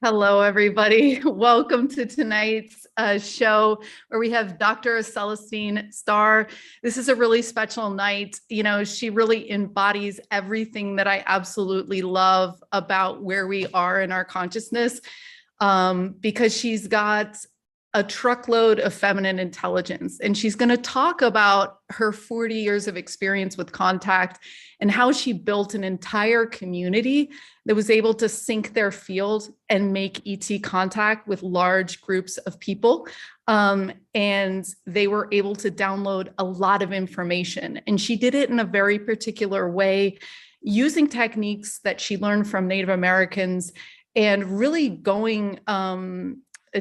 Hello, everybody. Welcome to tonight's show where we have Dr. Celestine Star. This is a really special night. You know, she really embodies everything that I absolutely love about where we are in our consciousness, because she's got a truckload of feminine intelligence. And she's going to talk about her 40 years of experience with contact and how she built an entire community that was able to sync their field and make ET contact with large groups of people. And they were able to download a lot of information. And she did it in a very particular way, using techniques that she learned from Native Americans and really going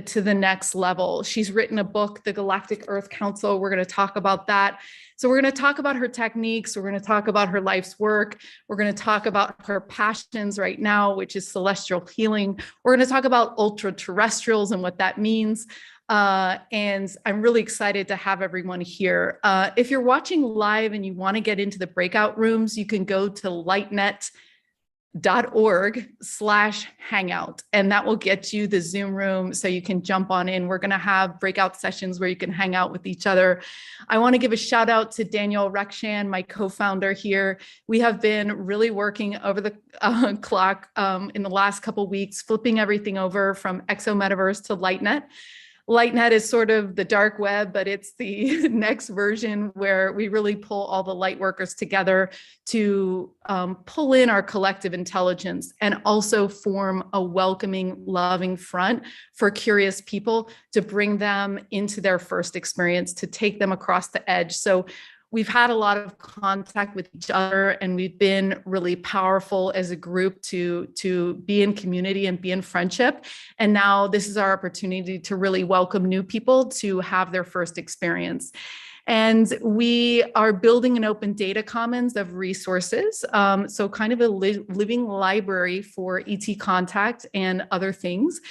to the next level. She's written a book, The Galactic Earth Council. We're going to talk about that. So we're going to talk about her techniques. We're going to talk about her life's work. We're going to talk about her passions right now, which is celestial healing. We're going to talk about ultra terrestrials and what that means. And I'm really excited to have everyone here. If you're watching live and you want to get into the breakout rooms, you can go to lightnet.org/hangout, and that will get you the Zoom room so you can jump on in. We're going to have breakout sessions where you can hang out with each other. I want to give a shout out to Daniel Rekshan, my co-founder here. We have been really working over the clock in the last couple of weeks, flipping everything over from Exo Metaverse to LightNet. LightNet is sort of the dark web, but it's the next version where we really pull all the light workers together to pull in our collective intelligence and also form a welcoming, loving front for curious people to bring them into their first experience, to take them across the edge. So we've had a lot of contact with each other, and we've been really powerful as a group to be in community and be in friendship. And now this is our opportunity to really welcome new people to have their first experience. And we are building an open data commons of resources. So kind of a living library for ET contact and other things.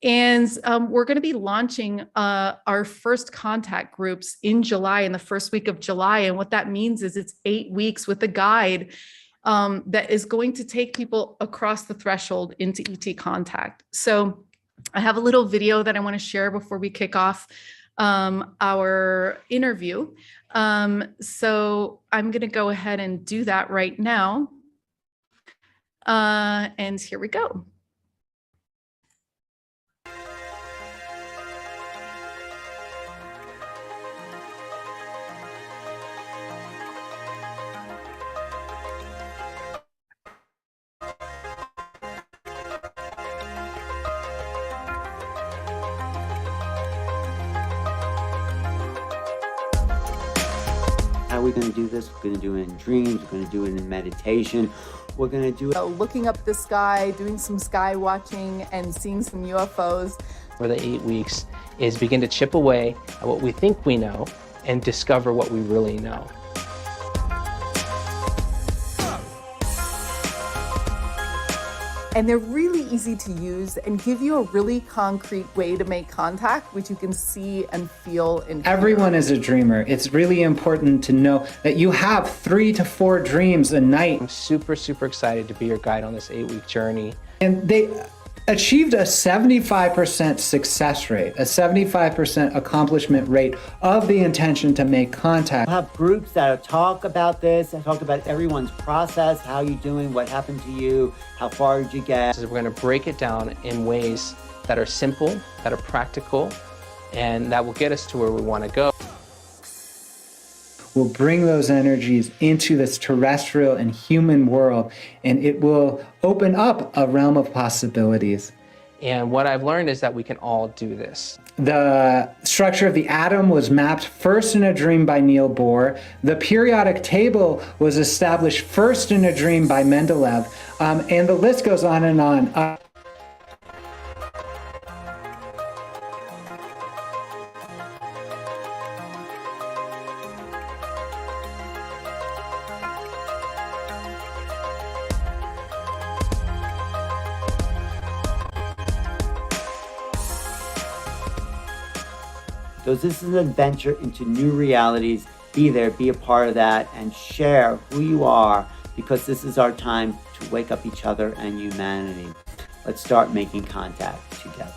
And we're going to be launching our first contact groups in July, in the first week of July. And what that means is it's 8 weeks with a guide that is going to take people across the threshold into ET contact. So I have a little video that I want to share before we kick off our interview. So I'm going to go ahead and do that right now. And here we go. How are we going to do this? We're going to do it in dreams. We're going to do it in meditation. We're going to do it. Looking up the sky, doing some sky watching, and seeing some UFOs. For the 8 weeks is begin to chip away at what we think we know and discover what we really know. And they're really easy to use and give you a really concrete way to make contact, which you can see and feel and hear. Everyone is a dreamer. It's really important to know that you have 3 to 4 dreams a night. I'm super excited to be your guide on this 8-week journey. And they achieved a 75% success rate, a 75% accomplishment rate of the intention to make contact. We'll have groups that talk about this and talk about everyone's process, how you're doing, what happened to you, how far did you get. We're going to break it down in ways that are simple, that are practical, and that will get us to where we want to go. We'll bring those energies into this terrestrial and human world, and it will open up a realm of possibilities. And what I've learned is that we can all do this. The structure of the atom was mapped first in a dream by Niels Bohr. The periodic table was established first in a dream by Mendeleev, and the list goes on and on. So this is an adventure into new realities. Be there, be a part of that, and share who you are, because this is our time to wake up each other and humanity. Let's start making contact together.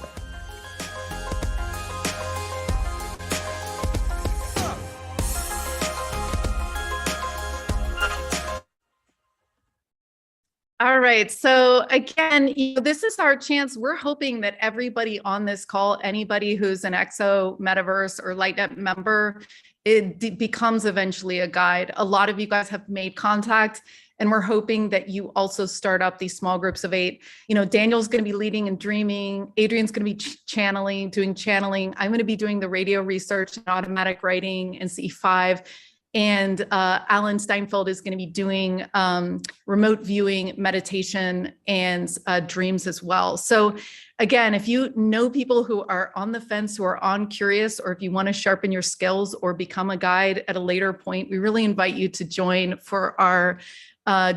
All right. So again, this is our chance. We're hoping that everybody on this call, anybody who's an EXO, Metaverse, or LightNet member, it becomes eventually a guide. A lot of you guys have made contact, and we're hoping that you also start up these small groups of 8. Daniel's going to be leading and dreaming. Adrian's going to be channeling, doing channeling. I'm going to be doing the radio research and automatic writing and C5. And Alan Steinfeld is going to be doing remote viewing, meditation, and dreams as well. So again, if you know people who are on the fence, who are curious, or if you want to sharpen your skills or become a guide at a later point, we really invite you to join for our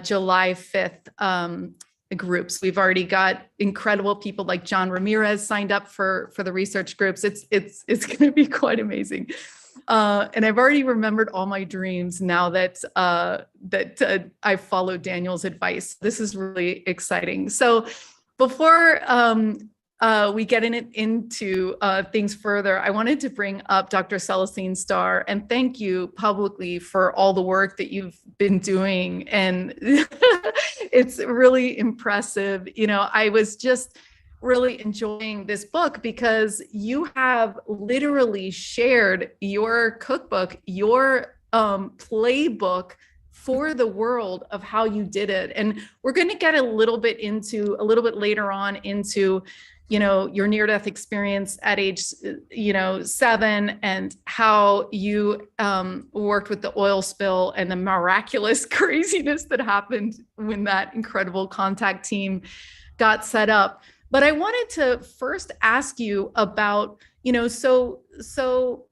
July 5th groups. We've already got incredible people like John Ramirez signed up for the research groups. It's going to be quite amazing. And I've already remembered all my dreams now that I followed Daniel's advice. This is really exciting. So before we get into things further, I wanted to bring up Dr. Celestine Star and thank you publicly for all the work that you've been doing. And it's really impressive. I was just really enjoying this book because you have literally shared your cookbook, your playbook for the world of how you did it. And we're going to get a little bit later on into, your near-death experience at age, 7 and how you worked with the oil spill and the miraculous craziness that happened when that incredible contact team got set up. But I wanted to first ask you about, so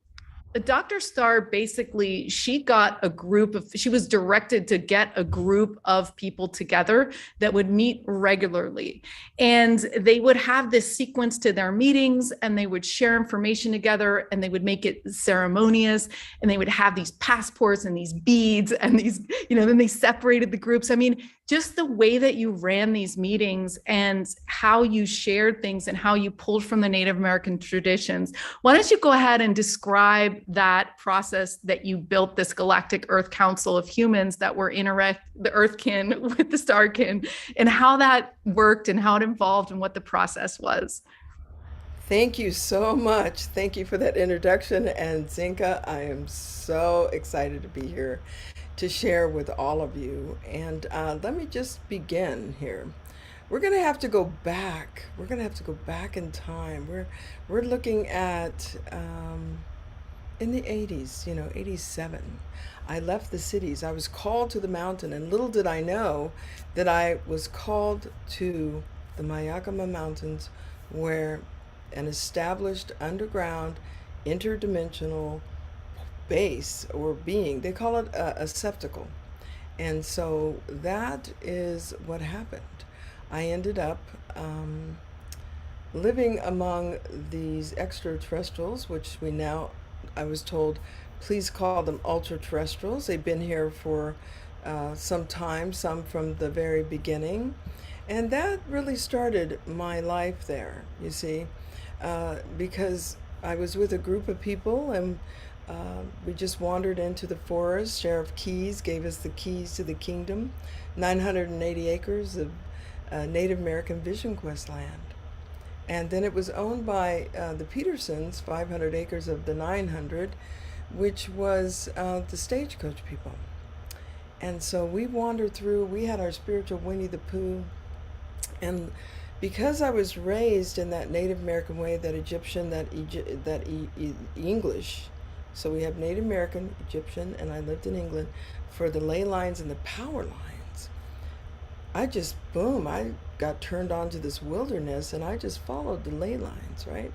Dr. Star basically, she was directed to get a group of people together that would meet regularly. And they would have this sequence to their meetings and they would share information together and they would make it ceremonious and they would have these passports and these beads and these, then they separated the groups. I mean, just the way that you ran these meetings and how you shared things and how you pulled from the Native American traditions. Why don't you go ahead and describe that process that you built this Galactic Earth Council of humans that were the Earthkin with the Starkin, and how that worked and how it evolved and what the process was. Thank you so much. Thank you for that introduction. And Zenka, I am so excited to be here to share with all of you. And let me just begin here. We're going to have to go back. We're going to have to go back in time. We're looking at in the 80s, 87. I left the cities. I was called to the mountain, and little did I know that I was called to the Mayakama Mountains, where an established underground interdimensional base or being, they call it a septical. And so that is what happened. I ended up living among these extraterrestrials, which I was told, please call them ultra-terrestrials. They've been here for some time, some from the very beginning. And that really started my life there, you see, because I was with a group of people and we just wandered into the forest. Sheriff Keys gave us the keys to the kingdom, 980 acres of Native American Vision Quest land. And then it was owned by the Petersons, 500 acres of the 900, which was the stagecoach people. And so we wandered through, we had our spiritual Winnie the Pooh. And because I was raised in that Native American way, that Egyptian, that English, so we have Native American, Egyptian, and I lived in England for the ley lines and the power lines. I got turned on to this wilderness and I just followed the ley lines, right?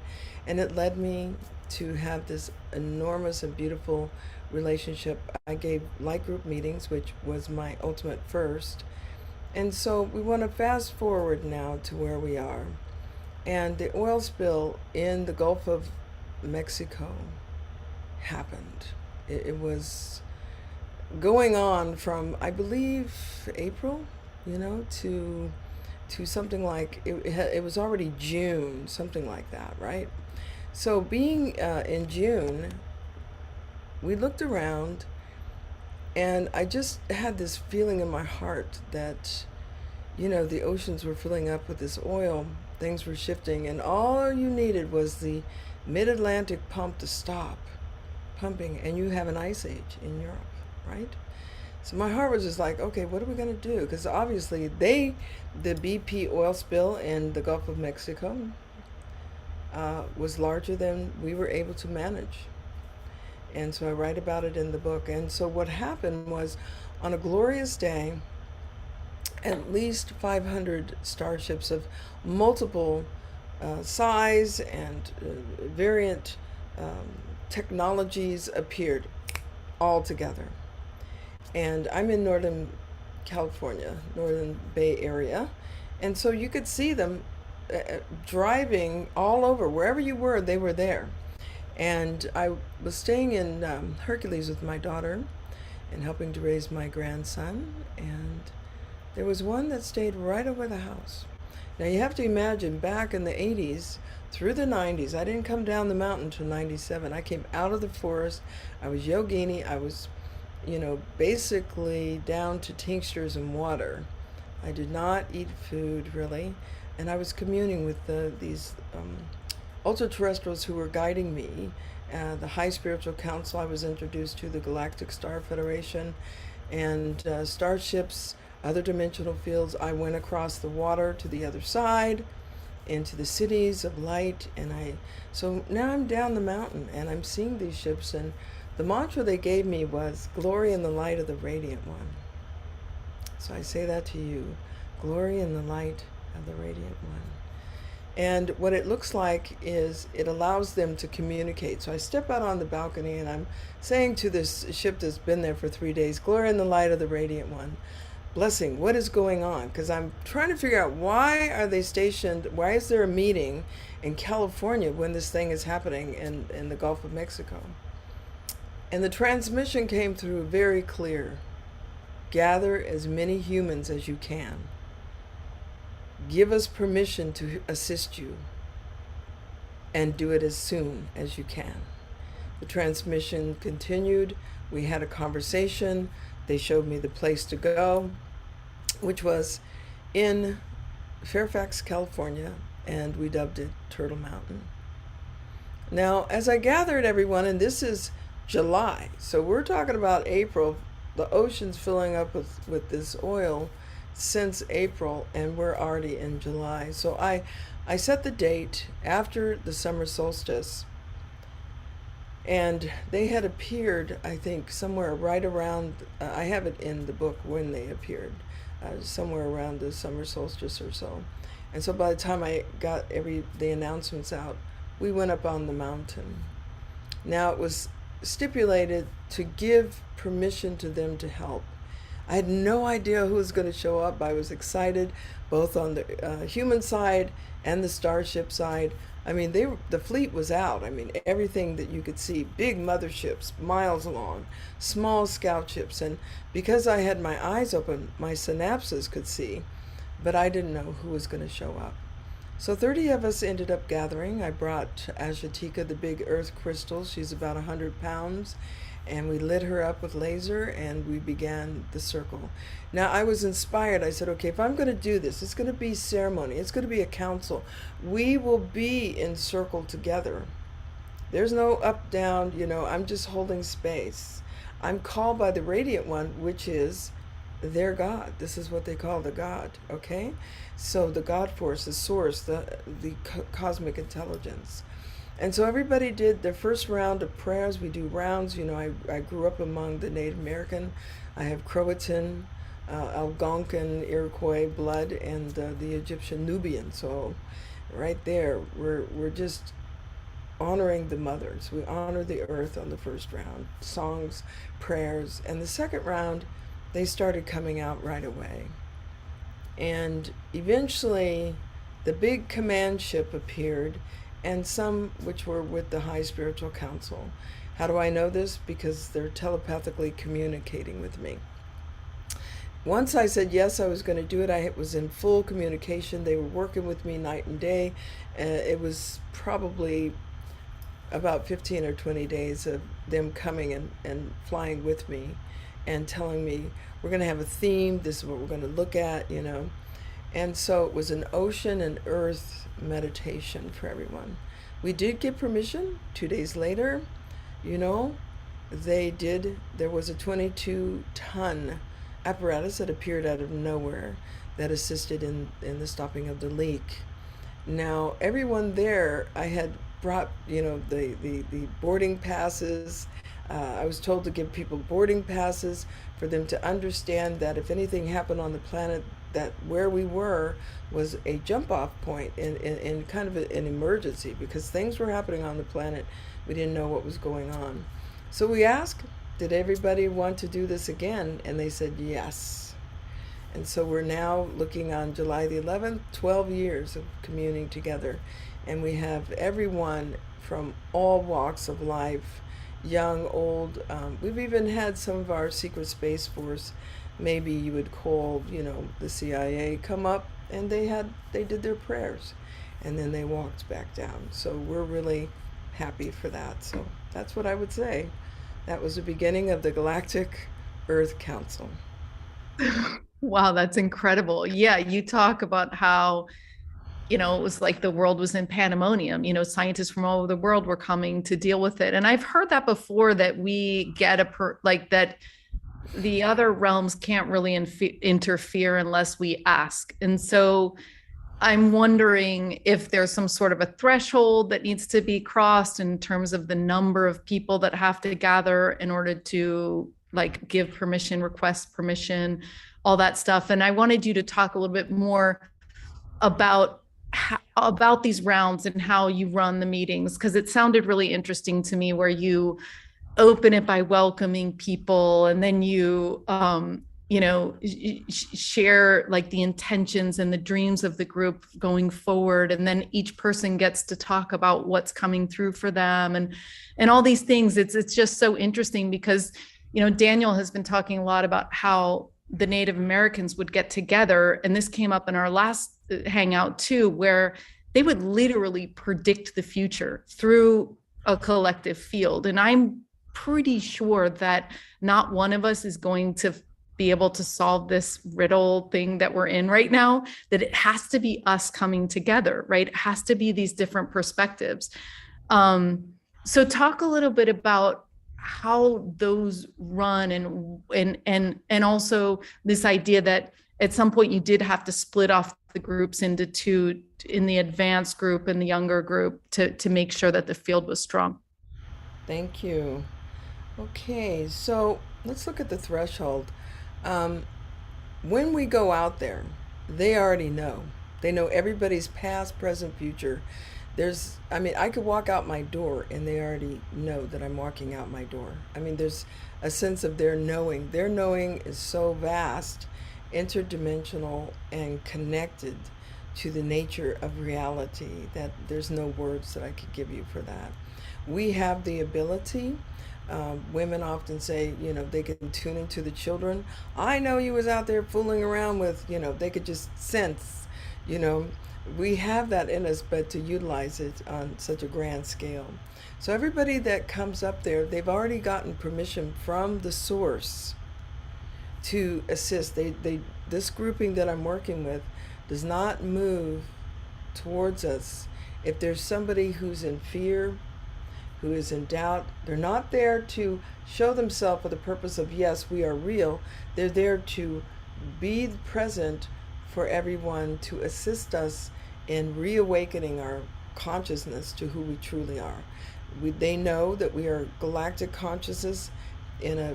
And it led me to have this enormous and beautiful relationship. I gave light group meetings, which was my ultimate first. And so we want to fast forward now to where we are. And the oil spill in the Gulf of Mexico happened. It was going on from, I believe, April, to to something like, it was already June, something like that, right? So being in June, we looked around, and I just had this feeling in my heart that, you know, the oceans were filling up with this oil, things were shifting, and all you needed was the mid-Atlantic pump to stop pumping, and you have an ice age in Europe, right? So my heart was just like, okay, what are we going to do? Because obviously the BP oil spill in the Gulf of Mexico was larger than we were able to manage. And so I write about it in the book. And so what happened was, on a glorious day, at least 500 starships of multiple size and variant technologies appeared all together. And I'm in Northern California, Northern Bay Area. And so you could see them driving all over. Wherever you were, they were there. And I was staying in Hercules with my daughter and helping to raise my grandson. And there was one that stayed right over the house. Now you have to imagine, back in the 80s through the 90s, I didn't come down the mountain until 97. I came out of the forest. I was yogini. I was, you know, basically down to tinctures and water. I did not eat food, really. And I was communing with these ultra-terrestrials who were guiding me. The High Spiritual Council, I was introduced to the Galactic Star Federation, and starships, other dimensional fields. I went across the water to the other side, into the cities of light, and so now I'm down the mountain, and I'm seeing these ships, and the mantra they gave me was, glory in the light of the radiant one. So I say that to you, glory in the light of the radiant one. And what it looks like is it allows them to communicate. So I step out on the balcony, and I'm saying to this ship that's been there for 3 days, glory in the light of the radiant one. Blessing, what is going on? Because I'm trying to figure out, why are they stationed, why is there a meeting in California when this thing is happening in the Gulf of Mexico? And the transmission came through very clear. Gather as many humans as you can. Give us permission to assist you, and do it as soon as you can. The transmission continued. We had a conversation. They showed me the place to go, which was in Fairfax, California, and we dubbed it Turtle Mountain. Now, as I gathered everyone, and this is July, so we're talking about April, the ocean's filling up with this oil since April, and we're already in July. So I set the date after the summer solstice, and they had appeared, I think, somewhere right around, I have it in the book when they appeared, somewhere around the summer solstice or so. And so by the time I got the announcements out, we went up on the mountain. Now it was stipulated to give permission to them to help. I had no idea who was going to show up. I was excited, both on the human side and the starship side. I mean, the fleet was out. I mean, everything that you could see, big motherships, miles long, small scout ships. And because I had my eyes open, my synapses could see, but I didn't know who was going to show up. So 30 of us ended up gathering. I brought Ashatika, the big earth crystal. She's about 100 pounds. And we lit her up with laser, and we began the circle. Now, I was inspired. I said, okay, if I'm going to do this, it's going to be ceremony. It's going to be a council. We will be in circle together. There's no up, down, you know, I'm just holding space. I'm called by the Radiant One, which is their God. This is what they call the God, okay? So the God force, the source, the cosmic intelligence. And so everybody did their first round of prayers. We do rounds. You know, I grew up among the Native American. I have Croatan, Algonquin, Iroquois blood, and the Egyptian Nubian. So right there, we're just honoring the mothers. We honor the earth on the first round. Songs, prayers. And the second round, they started coming out right away. And eventually, the big command ship appeared, and some which were with the High Spiritual Council. How do I know this? Because they're telepathically communicating with me. once I said yes, I was going to do it. I was in full communication. They were working with me night and day. It was probably about 15 or 20 days of them coming and flying with me and telling me, we're going to have a theme. This is what we're going to look at, you know. And so it was an ocean and earth meditation for everyone. We did get permission 2 days later, you know. There was a 22-ton apparatus that appeared out of nowhere that assisted in the stopping of the leak. Now, everyone there, I had brought, you know, the boarding passes. I was told to give people boarding passes for them to understand that if anything happened on the planet, that where we were was a jump off point in kind of an emergency, because things were happening on the planet. We didn't know what was going on. So we asked, did everybody want to do this again? And they said yes. And so we're now looking on July the 11th, 12 years of communing together. And we have everyone from all walks of life, young, old. We've even had some of our secret space force, maybe you would call, you know, the CIA, come up, and they did their prayers, and then they walked back down. So we're really happy for that. So that's what I would say. That was the beginning of the Galactic Earth Council. Wow, that's incredible. Yeah, you talk about how, you know, it was like the world was in pandemonium. You know, scientists from all over the world were coming to deal with it. And I've heard that before, that we get like that the other realms can't really interfere unless we ask. And so I'm wondering if there's some sort of a threshold that needs to be crossed in terms of the number of people that have to gather in order to like give permission, request permission, all that stuff. And I wanted you to talk a little bit more about these rounds and how you run the meetings, because it sounded really interesting to me, where you open it by welcoming people, and then you you know, share like the intentions and the dreams of the group going forward, and then each person gets to talk about what's coming through for them, and all these things. It's just so interesting, because, you know, Daniel has been talking a lot about how the Native Americans would get together, and this came up in our last hangout too, where they would literally predict the future through a collective field. And I'm pretty sure that not one of us is going to be able to solve this riddle thing that we're in right now, that it has to be us coming together, right? It has to be these different perspectives. So talk a little bit about how those run, and also this idea that at some point you did have to split off the groups into two, in the advanced group and the younger group, to make sure that the field was strong. Thank you. Okay, so let's look at the threshold. When we go out there, they already know. They know everybody's past, present, future. I mean, I could walk out my door and they already know that I'm walking out my door. I mean, there's a sense of their knowing. Their knowing is so vast, interdimensional, and connected to the nature of reality that there's no words that I could give you for that. We have the ability. Women often say, you know, they can tune into the children. I know you was out there fooling around with, you know, they could just sense, you know. We have that in us, but to utilize it on such a grand scale. So everybody that comes up there, they've already gotten permission from the source to assist. This grouping that I'm working with does not move towards us. If there's somebody who's in fear, who is in doubt, they're not there to show themselves for the purpose of, yes, we are real. They're there to be present for everyone, to assist us in reawakening our consciousness to who we truly are. They know that we are galactic consciousness in a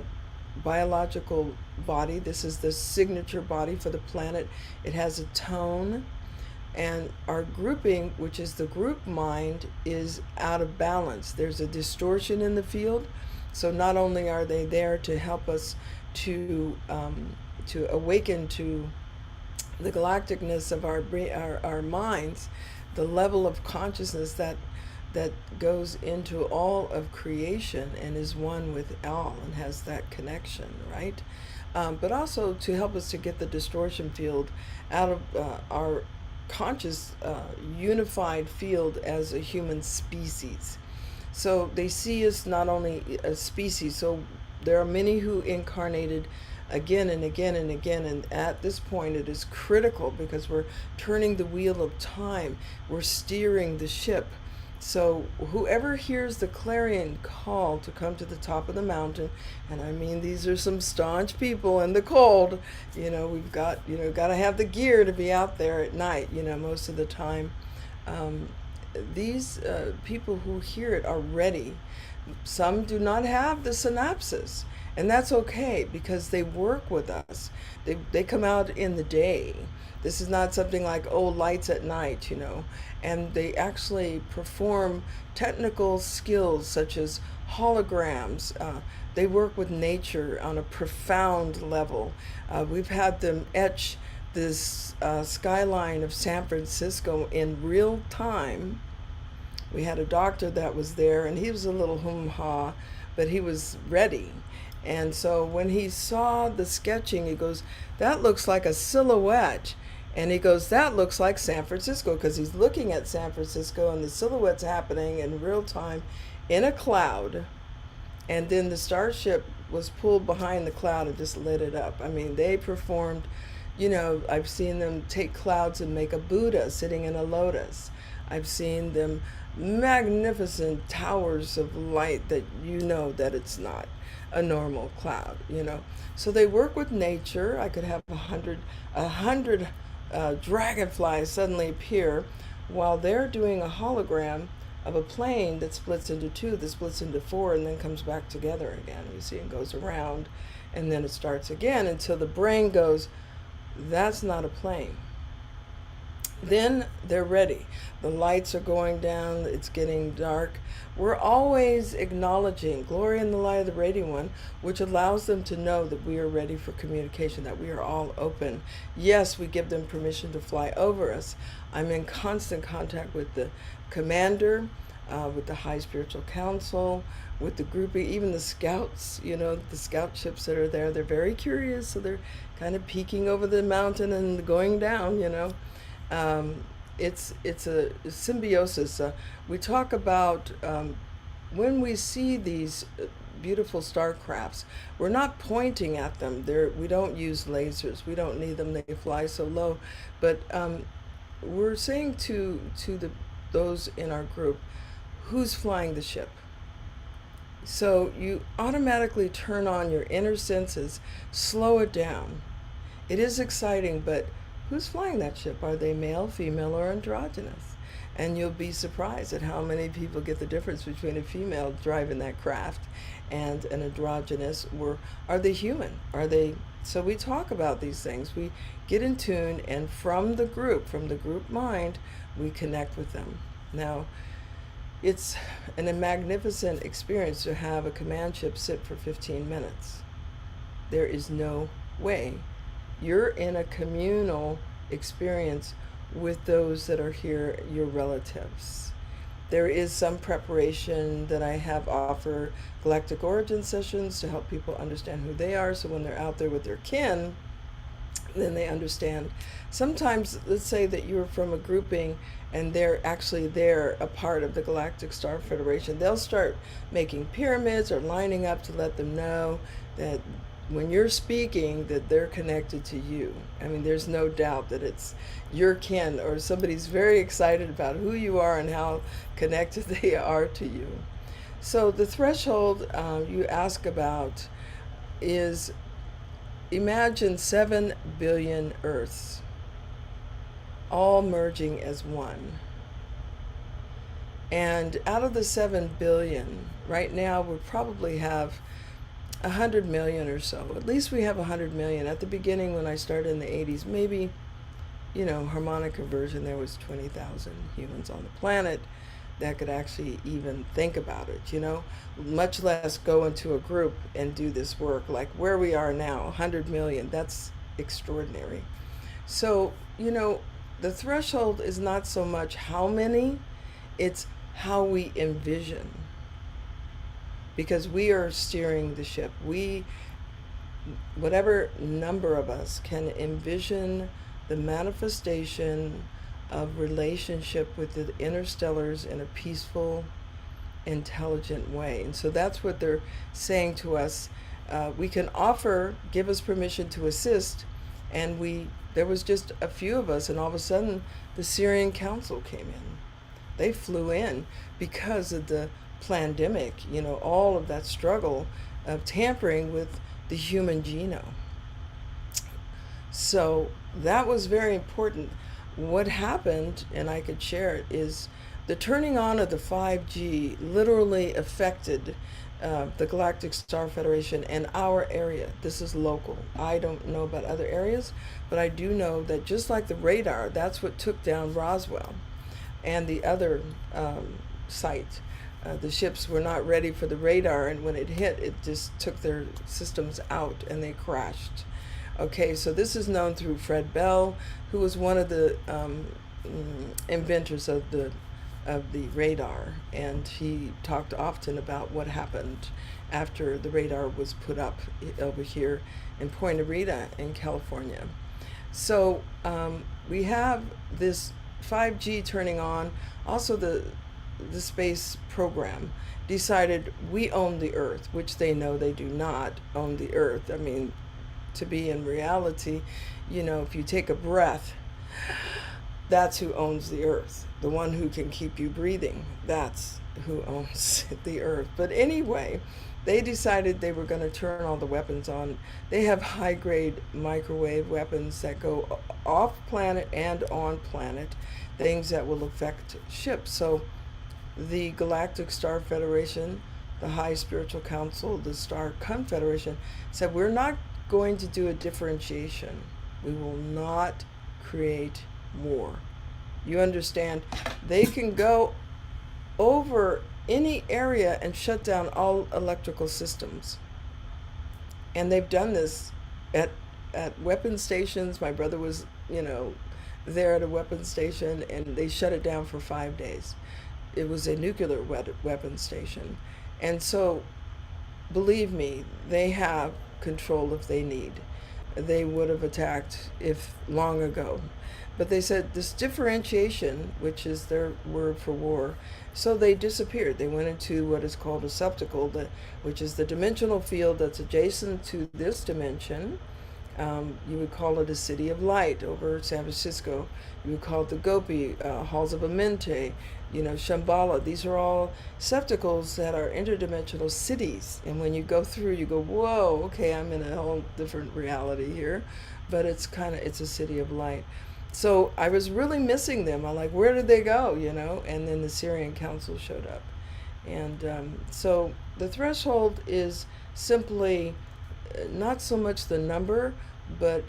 biological body. This is the signature body for the planet. It has a tone. And our grouping, which is the group mind, is out of balance. There's a distortion in the field. So not only are they there to help us to awaken to the galacticness of our minds, the level of consciousness that goes into all of creation and is one with all and has that connection, right? but also to help us to get the distortion field out of our conscious unified field as a human species. So they see us not only a species, so there are many who incarnated again and again and again, and at this point it is critical because we're turning the wheel of time, we're steering the ship. So whoever hears the clarion call to come to the top of the mountain, and I mean these are some staunch people in the cold, we've got to have the gear to be out there at night, most of the time. These people who hear it are ready. Some do not have the synapses, and that's okay because they work with us. They come out in the day. This is not something like, lights at night, and they actually perform technical skills such as holograms. They work with nature on a profound level. We've had them etch this skyline of San Francisco in real time. We had a doctor that was there, and he was a little hum-ha, but he was ready. And so when he saw the sketching, he goes, that looks like a silhouette. And he goes, that looks like San Francisco, because he's looking at San Francisco and the silhouette's happening in real time in a cloud. And then the starship was pulled behind the cloud and just lit it up. I mean, they performed, I've seen them take clouds and make a Buddha sitting in a lotus. I've seen them magnificent towers of light that that it's not a normal cloud, So they work with nature. I could have a hundred dragonflies suddenly appear while they're doing a hologram of a plane that splits into two, that splits into four, and then comes back together again. You see, it goes around, and then it starts again until the brain goes, that's not a plane. Then they're ready. The lights are going down, it's getting dark. We're always acknowledging glory in the light of the radiant one, which allows them to know that we are ready for communication, that we are all open. Yes, we give them permission to fly over us. I'm in constant contact with the commander, with the high spiritual council, with the groupie, even the scouts, the scout ships that are there. They're very curious, so they're kind of peeking over the mountain and going down, It's a symbiosis. We talk about when we see these beautiful star crafts, we're not pointing at them. We don't use lasers. We don't need them. They fly so low. But we're saying to those in our group, who's flying the ship? So you automatically turn on your inner senses, slow it down. It is exciting, but who's flying that ship? Are they male, female, or androgynous? And you'll be surprised at how many people get the difference between a female driving that craft and an androgynous. Or are they human? So we talk about these things. We get in tune, and from the group mind, we connect with them. Now, it's a magnificent experience to have a command ship sit for 15 minutes. There is no way. You're in a communal experience with those that are here, your relatives. There is some preparation that I have offer galactic origin sessions to help people understand who they are, so when they're out there with their kin, then they understand. Sometimes, let's say that you're from a grouping and they're a part of the Galactic Star Federation. They'll start making pyramids or lining up to let them know that when you're speaking, that they're connected to you. I mean, there's no doubt that it's your kin, or somebody's very excited about who you are and how connected they are to you. So the threshold you ask about is, imagine 7 billion Earths all merging as one. And out of the 7 billion, right now we probably have 100 million or so. At least we have 100 million. At the beginning, when I started in the 80s, maybe, harmonic conversion, there was 20,000 humans on the planet that could actually even think about it, much less go into a group and do this work. Like where we are now, 100 million, that's extraordinary. So, the threshold is not so much how many, it's how we envision. Because we are steering the ship. whatever number of us can envision the manifestation of relationship with the interstellars in a peaceful, intelligent way. And so that's what they're saying to us. We can offer, give us permission to assist, and there was just a few of us, and all of a sudden the Syrian Council came in. They flew in because of the pandemic, all of that struggle of tampering with the human genome. So that was very important. What happened, and I could share it, is the turning on of the 5G literally affected the Galactic Star Federation and our area. This is local. I don't know about other areas, but I do know that just like the radar, that's what took down Roswell and the other site. The ships were not ready for the radar, and when it hit, it just took their systems out and they crashed. Okay, so this is known through Fred Bell, who was one of the inventors of the radar, and he talked often about what happened after the radar was put up over here in Point Arena in California. So we have this 5G turning on. Also, the space program decided we own the Earth, which they know they do not own the Earth. I mean, to be in reality, if you take a breath, that's who owns the Earth. The one who can keep you breathing, that's who owns the Earth. But anyway, they decided they were going to turn all the weapons on. They have high-grade microwave weapons that go off planet and on planet, things that will affect ships. So the Galactic Star Federation, the High Spiritual Council, the Star Confederation said, we're not going to do a differentiation. We will not create more. You understand? They can go over any area and shut down all electrical systems. And they've done this at weapon stations. My brother was, there at a weapon station, and they shut it down for 5 days. It was a nuclear weapon station. And so, believe me, they have control if they need. They would have attacked if long ago. But they said this differentiation, which is their word for war, so they disappeared. They went into what is called a septical, which is the dimensional field that's adjacent to this dimension. You would call it a city of light over San Francisco. You would call it the Gopi, halls of Amenti, Shambhala. These are all septicals that are interdimensional cities. And when you go through, you go, whoa, okay, I'm in a whole different reality here. But it's a city of light. So I was really missing them. I'm like, where did they go, And then the Syrian Council showed up. And so the threshold is simply not so much the number, but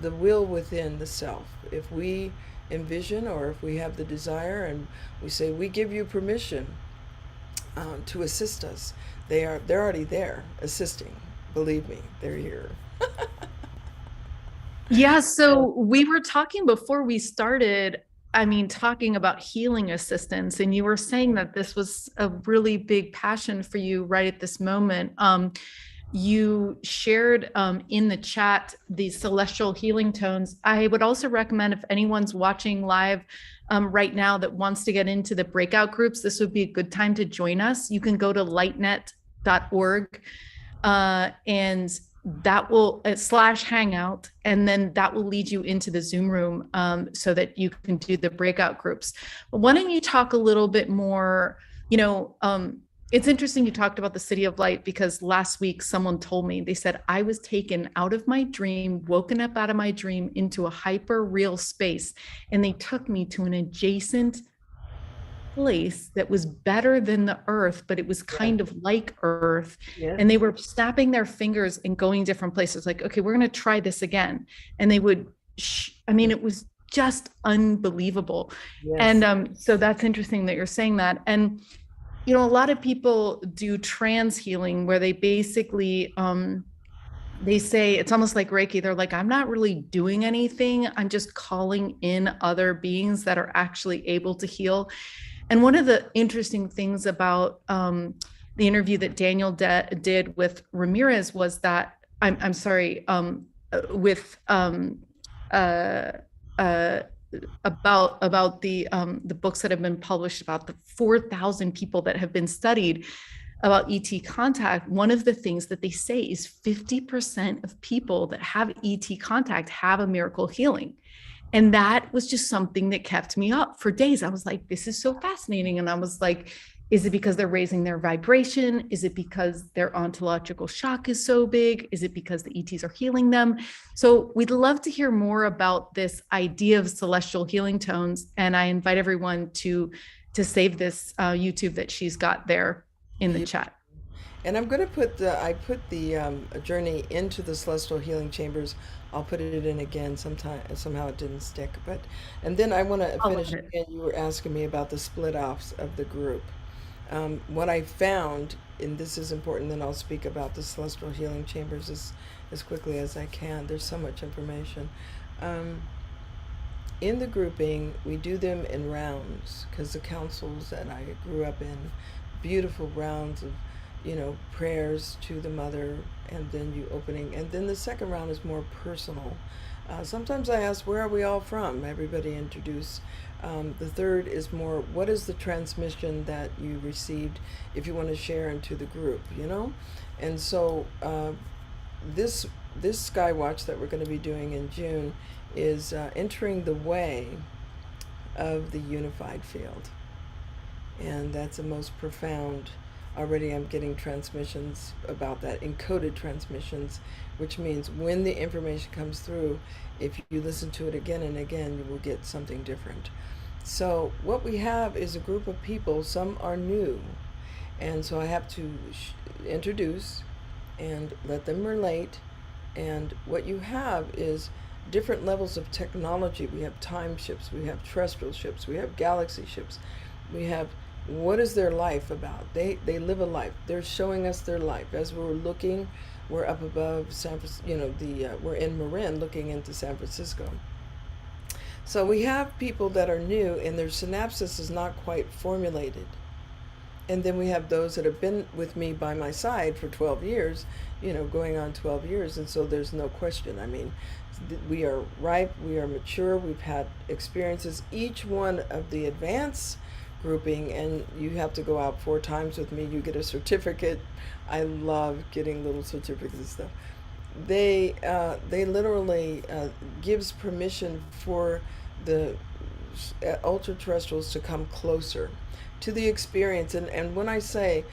the will within the self. If we envision, or if we have the desire, and we say, we give you permission to assist us, they're already there assisting. Believe me, they're here. Yeah, so we were talking before we started, talking about healing assistance, and you were saying that this was a really big passion for you right at this moment. You shared in the chat these celestial healing tones. I would also recommend, if anyone's watching live right now that wants to get into the breakout groups, this would be a good time to join us. You can go to lightnet.org and that will /hangout, and then that will lead you into the Zoom room so that you can do the breakout groups. But why don't you talk a little bit more, it's interesting you talked about the City of Light, because last week someone told me, they said, I was taken out of my dream, woken up out of my dream into a hyper real space, and they took me to an adjacent place that was better than the Earth, but it was kind of like Earth. Yes. And they were snapping their fingers and going different places, like, okay, we're going to try this again. And they would, it was just unbelievable. Yes. And so that's interesting that you're saying that. And a lot of people do trans healing, where they basically, they say, it's almost like Reiki. They're like, I'm not really doing anything. I'm just calling in other beings that are actually able to heal. And one of the interesting things about the interview that Daniel did with Ramirez was that I'm sorry, with uh, uh, about the books that have been published about the 4,000 people that have been studied about ET contact. One of the things that they say is 50% of people that have ET contact have a miracle healing. And that was just something that kept me up for days. I was like, this is so fascinating. And I was like, is it because they're raising their vibration? Is it because their ontological shock is so big? Is it because the ETs are healing them? So we'd love to hear more about this idea of celestial healing tones. And I invite everyone to save this YouTube that she's got there in the chat. And I'm going to put I put the journey into the celestial healing chambers. I'll put it in again sometime. Somehow it didn't stick, but and then I want to finish again. You were asking me about the split offs of the group. What I found, and this is important, then I'll speak about the celestial healing chambers as quickly as I can. There's so much information. In the grouping, we do them in rounds because the councils that I grew up in, beautiful rounds of, prayers to the mother, and then you opening, and then the second round is more personal. Sometimes I ask, where are we all from? Everybody introduce. The third is more, what is the transmission that you received, if you want to share into the group, And so this Skywatch that we're going to be doing in June is entering the way of the unified field. And that's the most profound. Already I'm getting transmissions about that, encoded transmissions, which means when the information comes through, if you listen to it again and again, you will get something different. So what we have is a group of people. Some are new, and so I have to introduce and let them relate. And what you have is different levels of technology. We have time ships, we have terrestrial ships, we have galaxy ships, we have, what is their life about? They live a life. They're showing us their life. As we're looking, we're up above San Francisco, we're in Marin looking into San Francisco. So we have people that are new and their synapses is not quite formulated. And then we have those that have been with me by my side for 12 years, going on 12 years. And so there's no question. I mean, we are ripe, we are mature, we've had experiences. Each one of the advanced grouping, and you have to go out 4 times with me, you get a certificate. I love getting little certificates and stuff. They literally gives permission for the ultra terrestrials to come closer to the experience. And when I say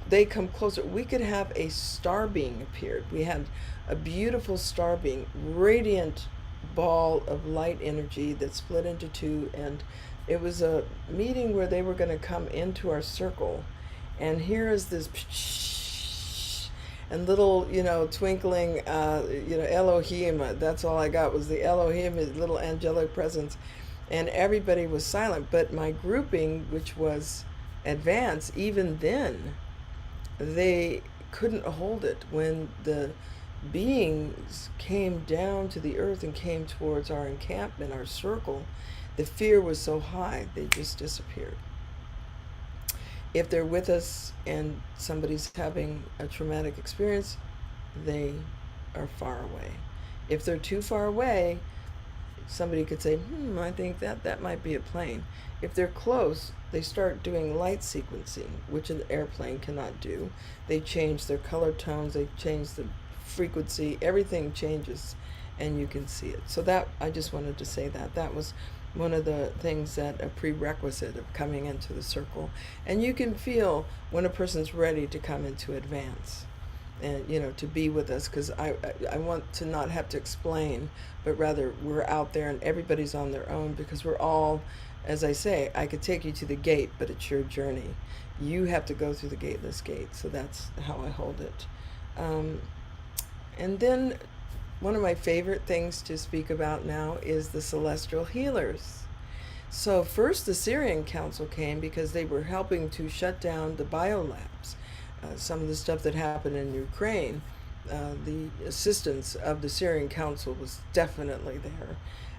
they come closer, we could have a star being appeared. We had a beautiful star being, radiant ball of light energy that split into 2, and it was a meeting where they were going to come into our circle, and here is this and little, twinkling, Elohim. That's all I got was the Elohim, his little angelic presence, and everybody was silent. But my grouping, which was advanced, even then, they couldn't hold it. When the beings came down to the earth and came towards our encampment, our circle, the fear was so high, they just disappeared. If they're with us and somebody's having a traumatic experience, they are far away. If they're too far away, somebody could say, I think that might be a plane. If they're close, they start doing light sequencing, which an airplane cannot do. They change their color tones, they change the frequency, everything changes, and you can see it. So that, I just wanted to say that was one of the things, that a prerequisite of coming into the circle. And you can feel when a person's ready to come into advance and to be with us, because I want to not have to explain, but rather we're out there and everybody's on their own, because we're all, as I say, I could take you to the gate, but it's your journey. You have to go through the gateless gate. So that's how I hold it. And then one of my favorite things to speak about now is the celestial healers. So first the Syrian Council came because they were helping to shut down the biolabs. Some of the stuff that happened in Ukraine, the assistance of the Syrian Council was definitely there.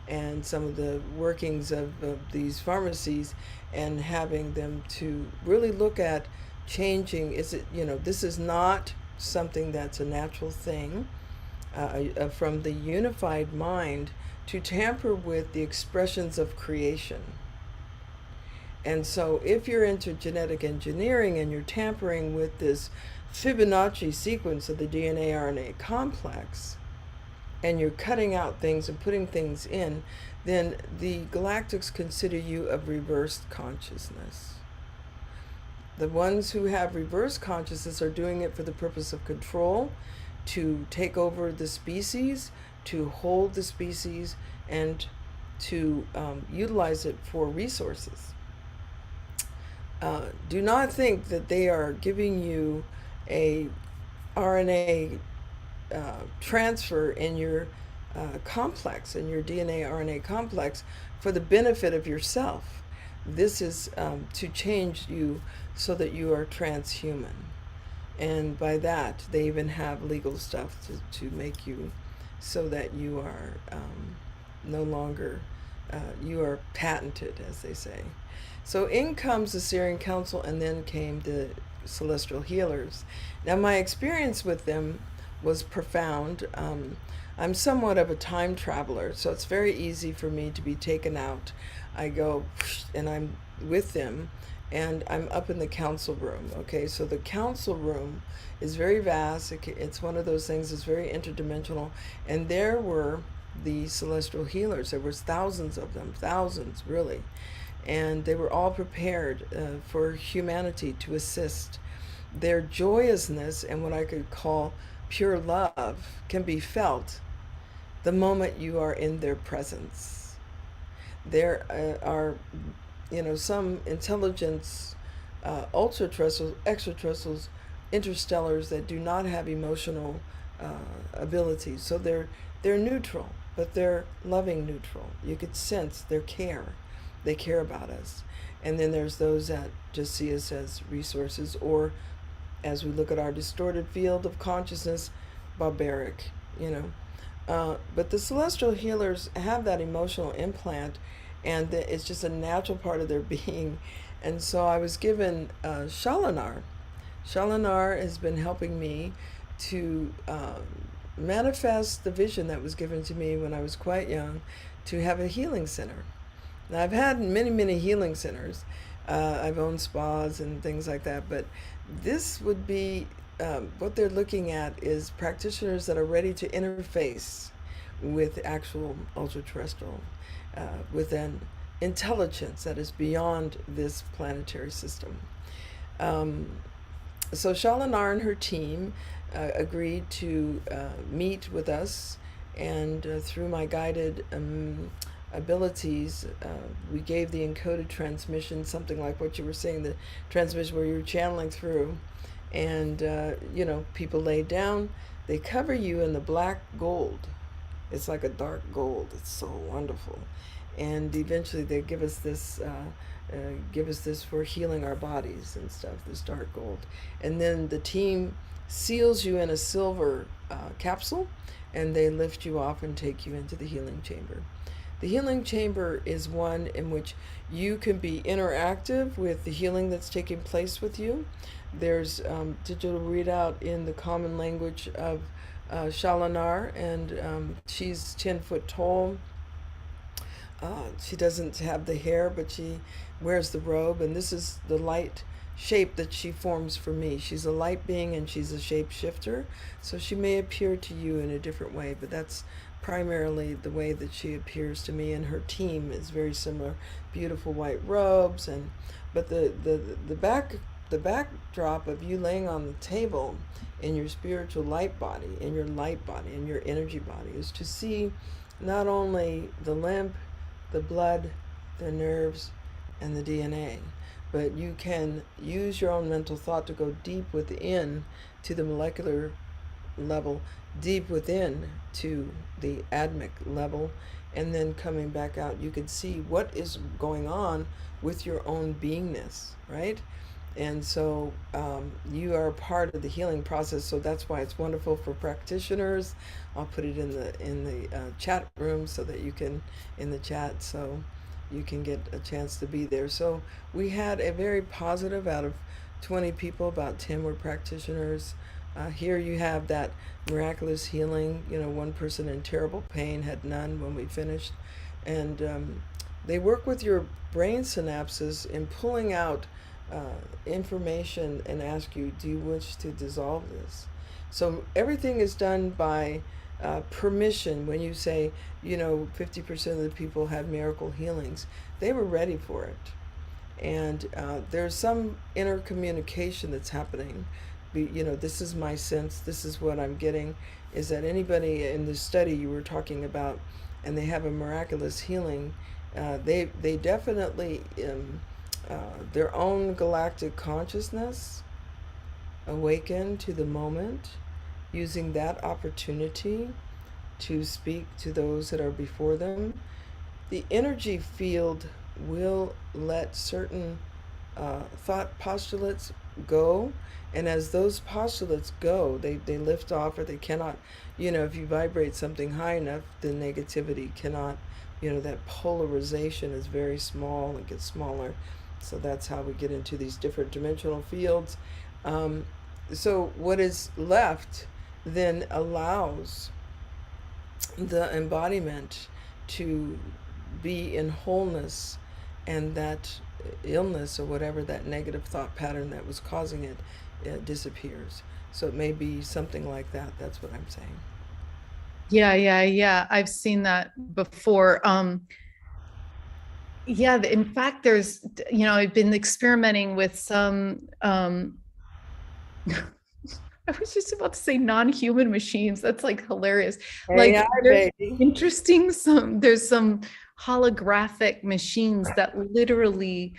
And some of the workings of these pharmacies, and having them to really look at changing, this is not something that's a natural thing. from the unified mind to tamper with the expressions of creation. And so if you're into genetic engineering and you're tampering with this Fibonacci sequence of the DNA RNA complex, and you're cutting out things and putting things in, then the galactics consider you of reversed consciousness. The ones who have reverse consciousness are doing it for the purpose of control, to take over the species, to hold the species, and to utilize it for resources. Do not think that they are giving you a RNA transfer in your complex, in your DNA RNA complex, for the benefit of yourself. This is to change you so that you are transhuman. And by that, they even have legal stuff to make you so that you are no longer, you are patented, as they say. So in comes the Syrian Council, and then came the celestial healers. Now my experience with them was profound. I'm somewhat of a time traveler, so it's very easy for me to be taken out. I go and I'm with them, and I'm up in the council room. Okay, so the council room is very vast. It's one of those things that's very interdimensional, and there were the celestial healers. There was thousands of them, thousands really, and they were all prepared for humanity to assist. Their joyousness and what I could call pure love can be felt the moment you are in their presence. There are, some intelligence, ultra-terrestrials, extraterrestrials, interstellars that do not have emotional abilities. So they're neutral, but they're loving neutral. You could sense their care. They care about us. And then there's those that just see us as resources, or as we look at our distorted field of consciousness, barbaric, But the celestial healers have that emotional implant, and it's just a natural part of their being. And so I was given Shalinar. Shalinar has been helping me to manifest the vision that was given to me when I was quite young, to have a healing center. Now, I've had many, many healing centers. I've owned spas and things like that, but this would be what they're looking at is practitioners that are ready to interface with actual ultra-terrestrial, with an intelligence that is beyond this planetary system. So Shalinar and her team agreed to meet with us, and through my guided abilities, we gave the encoded transmission, something like what you were saying, the transmission where you're channeling through, and people lay down, they cover you in the black gold. It's like a dark gold. It's so wonderful. And eventually they give us this for healing our bodies and stuff, this dark gold. And then the team seals you in a silver capsule, and they lift you off and take you into the healing chamber. The healing chamber is one in which you can be interactive with the healing that's taking place with you. There's digital readout in the common language of Shalinar, and she's 10 foot tall. She doesn't have the hair, but she wears the robe, and this is the light shape that she forms for me. She's a light being, and she's a shapeshifter, so she may appear to you in a different way, but that's primarily the way that she appears to me. And her team is very similar, beautiful white robes, but the backdrop of you laying on the table in your spiritual light body, in your light body, in your energy body, is to see not only the lymph, the blood, the nerves, and the DNA, but you can use your own mental thought to go deep within to the molecular level, deep within to the atomic level, and then coming back out, you can see what is going on with your own beingness, right? And so you are part of the healing process. So that's why it's wonderful for practitioners. I'll put it in the chat room so that you can, in the chat, so you can get a chance to be there. So we had a very positive, out of 20 people, about 10 were practitioners. Here you have that miraculous healing. You know, one person in terrible pain had none when we finished. And they work with your brain synapses in pulling out information and ask you, do you wish to dissolve this? So everything is done by permission. When you say, you know, 50% of the people had miracle healings, they were ready for it. And there's some inner communication that's happening. You know, this is my sense, this is what I'm getting, is that anybody in the study you were talking about, and they have a miraculous healing, they definitely, their own galactic consciousness awaken to the moment, using that opportunity to speak to those that are before them. The energy field will let certain thought postulates go, and as those postulates go, they lift off, or they cannot, you know, if you vibrate something high enough, the negativity cannot, you know, that polarization is very small and gets smaller. So that's how we get into these different dimensional fields. So what is left then allows the embodiment to be in wholeness, and that illness or whatever, that negative thought pattern that was causing it, disappears. So it may be something like that. That's what I'm saying. Yeah. I've seen that before. Yeah, in fact, there's, you know, I've been experimenting with some, I was just about to say non-human machines. That's like hilarious. Like AI, there's baby. interesting there's some holographic machines that literally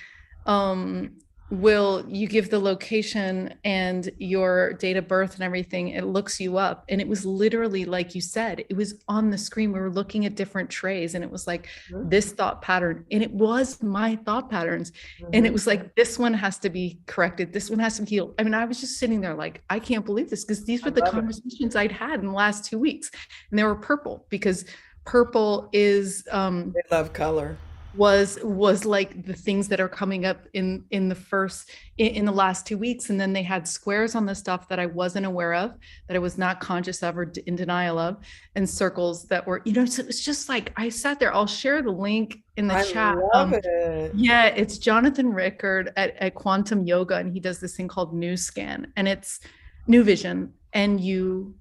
will, you give the location and your date of birth and everything, it looks you up. And it was literally, like you said, it was on the screen. We were looking at different trays, and it was like this thought pattern, and it was my thought patterns. And it was like, this one has to be corrected, this one has to be healed. I mean, I was just sitting there like, I can't believe this, because these were the conversations I'd had in the last 2 weeks, and they were purple, because purple is They love color. was like the things that are coming up in the last 2 weeks. And then they had squares on the stuff that I wasn't aware of, that I was not conscious of or in denial of, and circles that were, you know, so it's just like, I sat there. I'll share the link in the I chat. love it. Yeah, it's Jonathan Rickard at Quantum Yoga, and he does this thing called New Scan, and it's New Vision, NU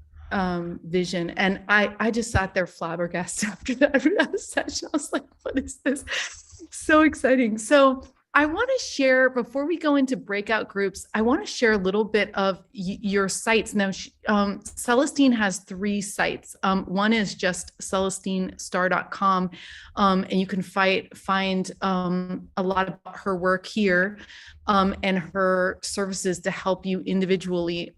vision. And I just sat there flabbergasted after that session. I was like, what is this? So exciting. So I want to share, before we go into breakout groups, I want to share a little bit of your sites. Now, Celestine has 3 sites. One is just CelestineStar.com, and you can find a lot about her work here, and her services to help you individually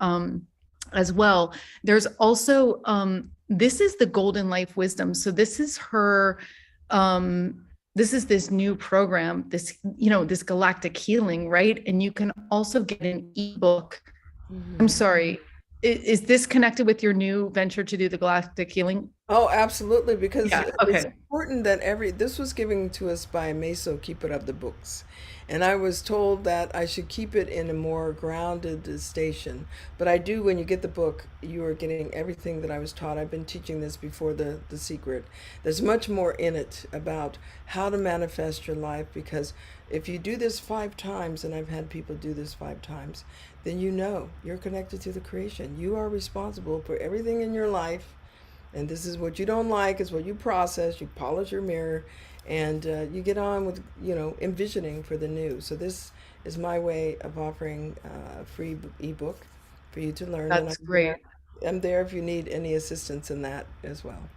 as well. There's also, this is the Golden Life Wisdom. So this is her, this is this new program, this, you know, this Galactic Healing, right? And you can also get an ebook. I'm sorry, is this connected with your new venture to do the Galactic Healing? Oh, absolutely, because Yeah, it's okay. important that this was given to us by Meso, Keeper of the Books. And I was told that I should keep it in a more grounded station. But I do, when you get the book, you are getting everything that I was taught. I've been teaching this before the secret. There's much more in it about how to manifest your life, because if you do this 5 times, and I've had people do this 5 times, then you know you're connected to the creation. You are responsible for everything in your life. And this is what you don't like, is what you process, you polish your mirror, and you get on with, you know, envisioning for the new. So this is my way of offering a free ebook for you to learn. And That's great. I'm there if you need any assistance in that as well.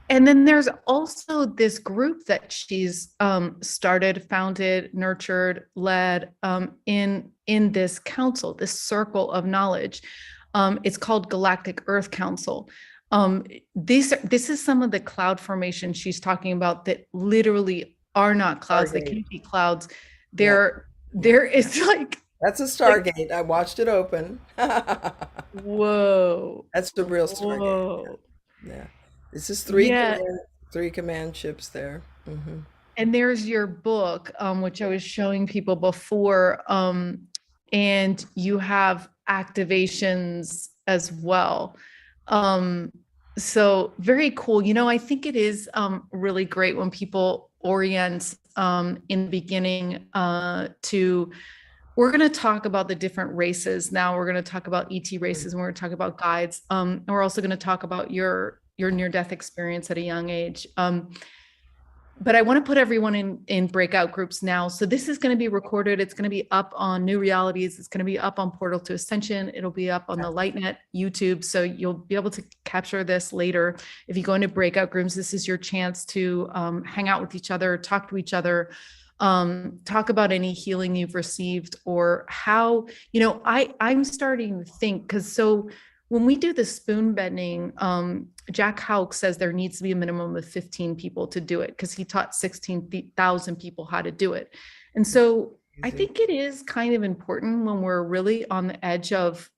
And then there's also this group that she's started, founded, nurtured, led in this council, this circle of knowledge. It's called Galactic Earth Council. This is some of the cloud formations she's talking about that literally are not clouds. They can't be clouds. There is like, that's a Stargate. I watched it open. whoa. That's the real Stargate. Whoa. Yeah. This is 3 Yeah. three command ships there. And there's your book, which I was showing people before. And you have activations as well. So very cool. I think it is really great when people orient in the beginning to, we're going to talk about the different races. Now we're going to talk about ET races, and we're going to talk about guides. And we're also going to talk about your near-death experience at a young age. But I want to put everyone in breakout groups now. So this is going to be recorded. It's going to be up on New Realities. It's going to be up on Portal to Ascension. It'll be up on the LightNet YouTube. So you'll be able to capture this later. If you go into breakout groups, this is your chance to hang out with each other, talk to each other, talk about any healing you've received, or how, I'm starting to think, because so when we do the spoon bending, Jack Houck says there needs to be a minimum of 15 people to do it, because he taught 16,000 people how to do it. And so I think it is kind of important when we're really on the edge of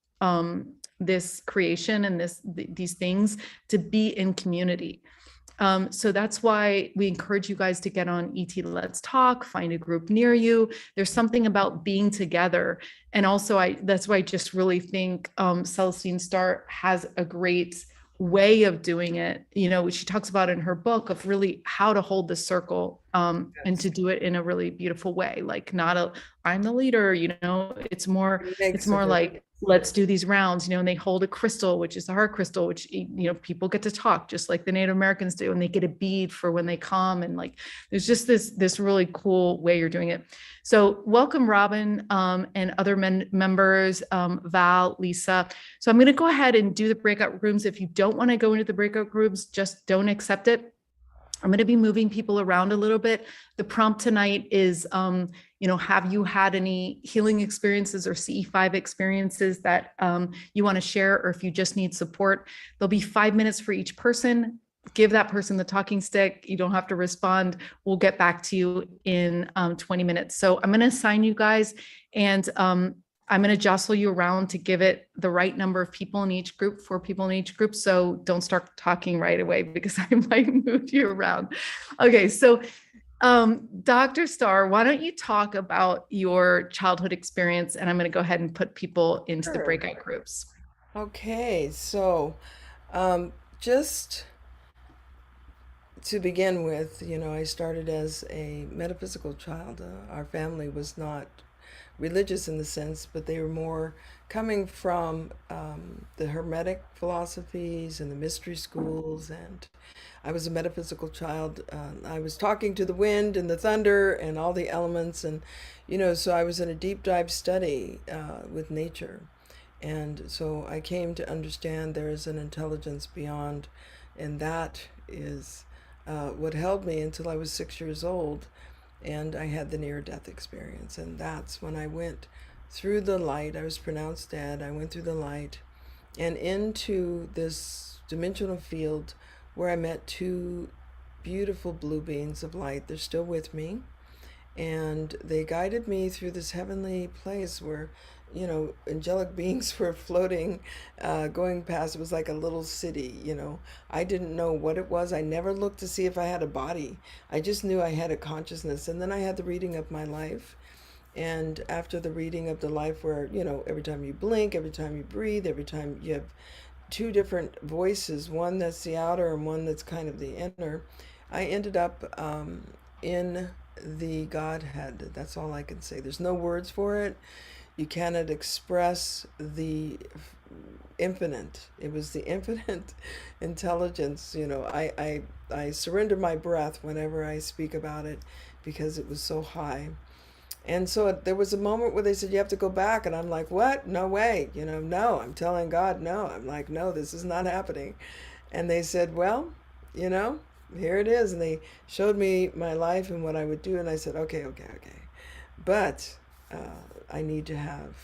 this creation and these things, to be in community. So that's why we encourage you guys to get on ET Let's Talk, find a group near you. There's something about being together. And also that's why I just really think Celestine Star has a great way of doing it, which she talks about in her book, of really how to hold the circle and to do it in a really beautiful way. Like I'm the leader, it's more like, let's do these rounds, and they hold a crystal, which is the heart crystal, which, people get to talk just like the Native Americans do, and they get a bead for when they come. And like, there's just this really cool way you're doing it. So welcome, Robin, and other members, Val, Lisa. So I'm going to go ahead and do the breakout rooms. If you don't want to go into the breakout groups, just don't accept it. I'm going to be moving people around a little bit. The prompt tonight is, have you had any healing experiences or CE5 experiences that you want to share, or if you just need support? There'll be 5 minutes for each person. Give that person the talking stick. You don't have to respond. We'll get back to you in 20 minutes. So I'm going to assign you guys, and I'm going to jostle you around to give it the right number of people in each group, 4 people in each group. So don't start talking right away, because I might move you around. Okay, so Dr. Star, why don't you talk about your childhood experience, and I'm going to go ahead and put people into the breakout groups. Okay, so just to begin with, I started as a metaphysical child. Our family was not religious in the sense, but they were more coming from the Hermetic philosophies and the mystery schools. And I was a metaphysical child. I was talking to the wind and the thunder and all the elements. And, so I was in a deep dive study with nature. And so I came to understand there is an intelligence beyond. And that is what held me until I was 6 years old. And I had the near-death experience. And that's when I went through the light. I was pronounced dead. I went through the light and into this dimensional field where I met 2 beautiful blue beings of light. They're still with me. And they guided me through this heavenly place where, angelic beings were floating, going past. It was like a little city, I didn't know what it was. I never looked to see if I had a body. I just knew I had a consciousness. And then I had the reading of my life. And after the reading of the life where, every time you blink, every time you breathe, every time you have 2 different voices, one that's the outer and one that's kind of the inner, I ended up in the Godhead. That's all I can say. There's no words for it. You cannot express the infinite. It was the infinite intelligence. I surrender my breath whenever I speak about it, because it was so high. And so there was a moment where they said, you have to go back. And I'm like, what? No way. No, I'm telling God, no. I'm like, no, this is not happening. And they said, well, here it is. And they showed me my life and what I would do. And I said, okay. But I need to have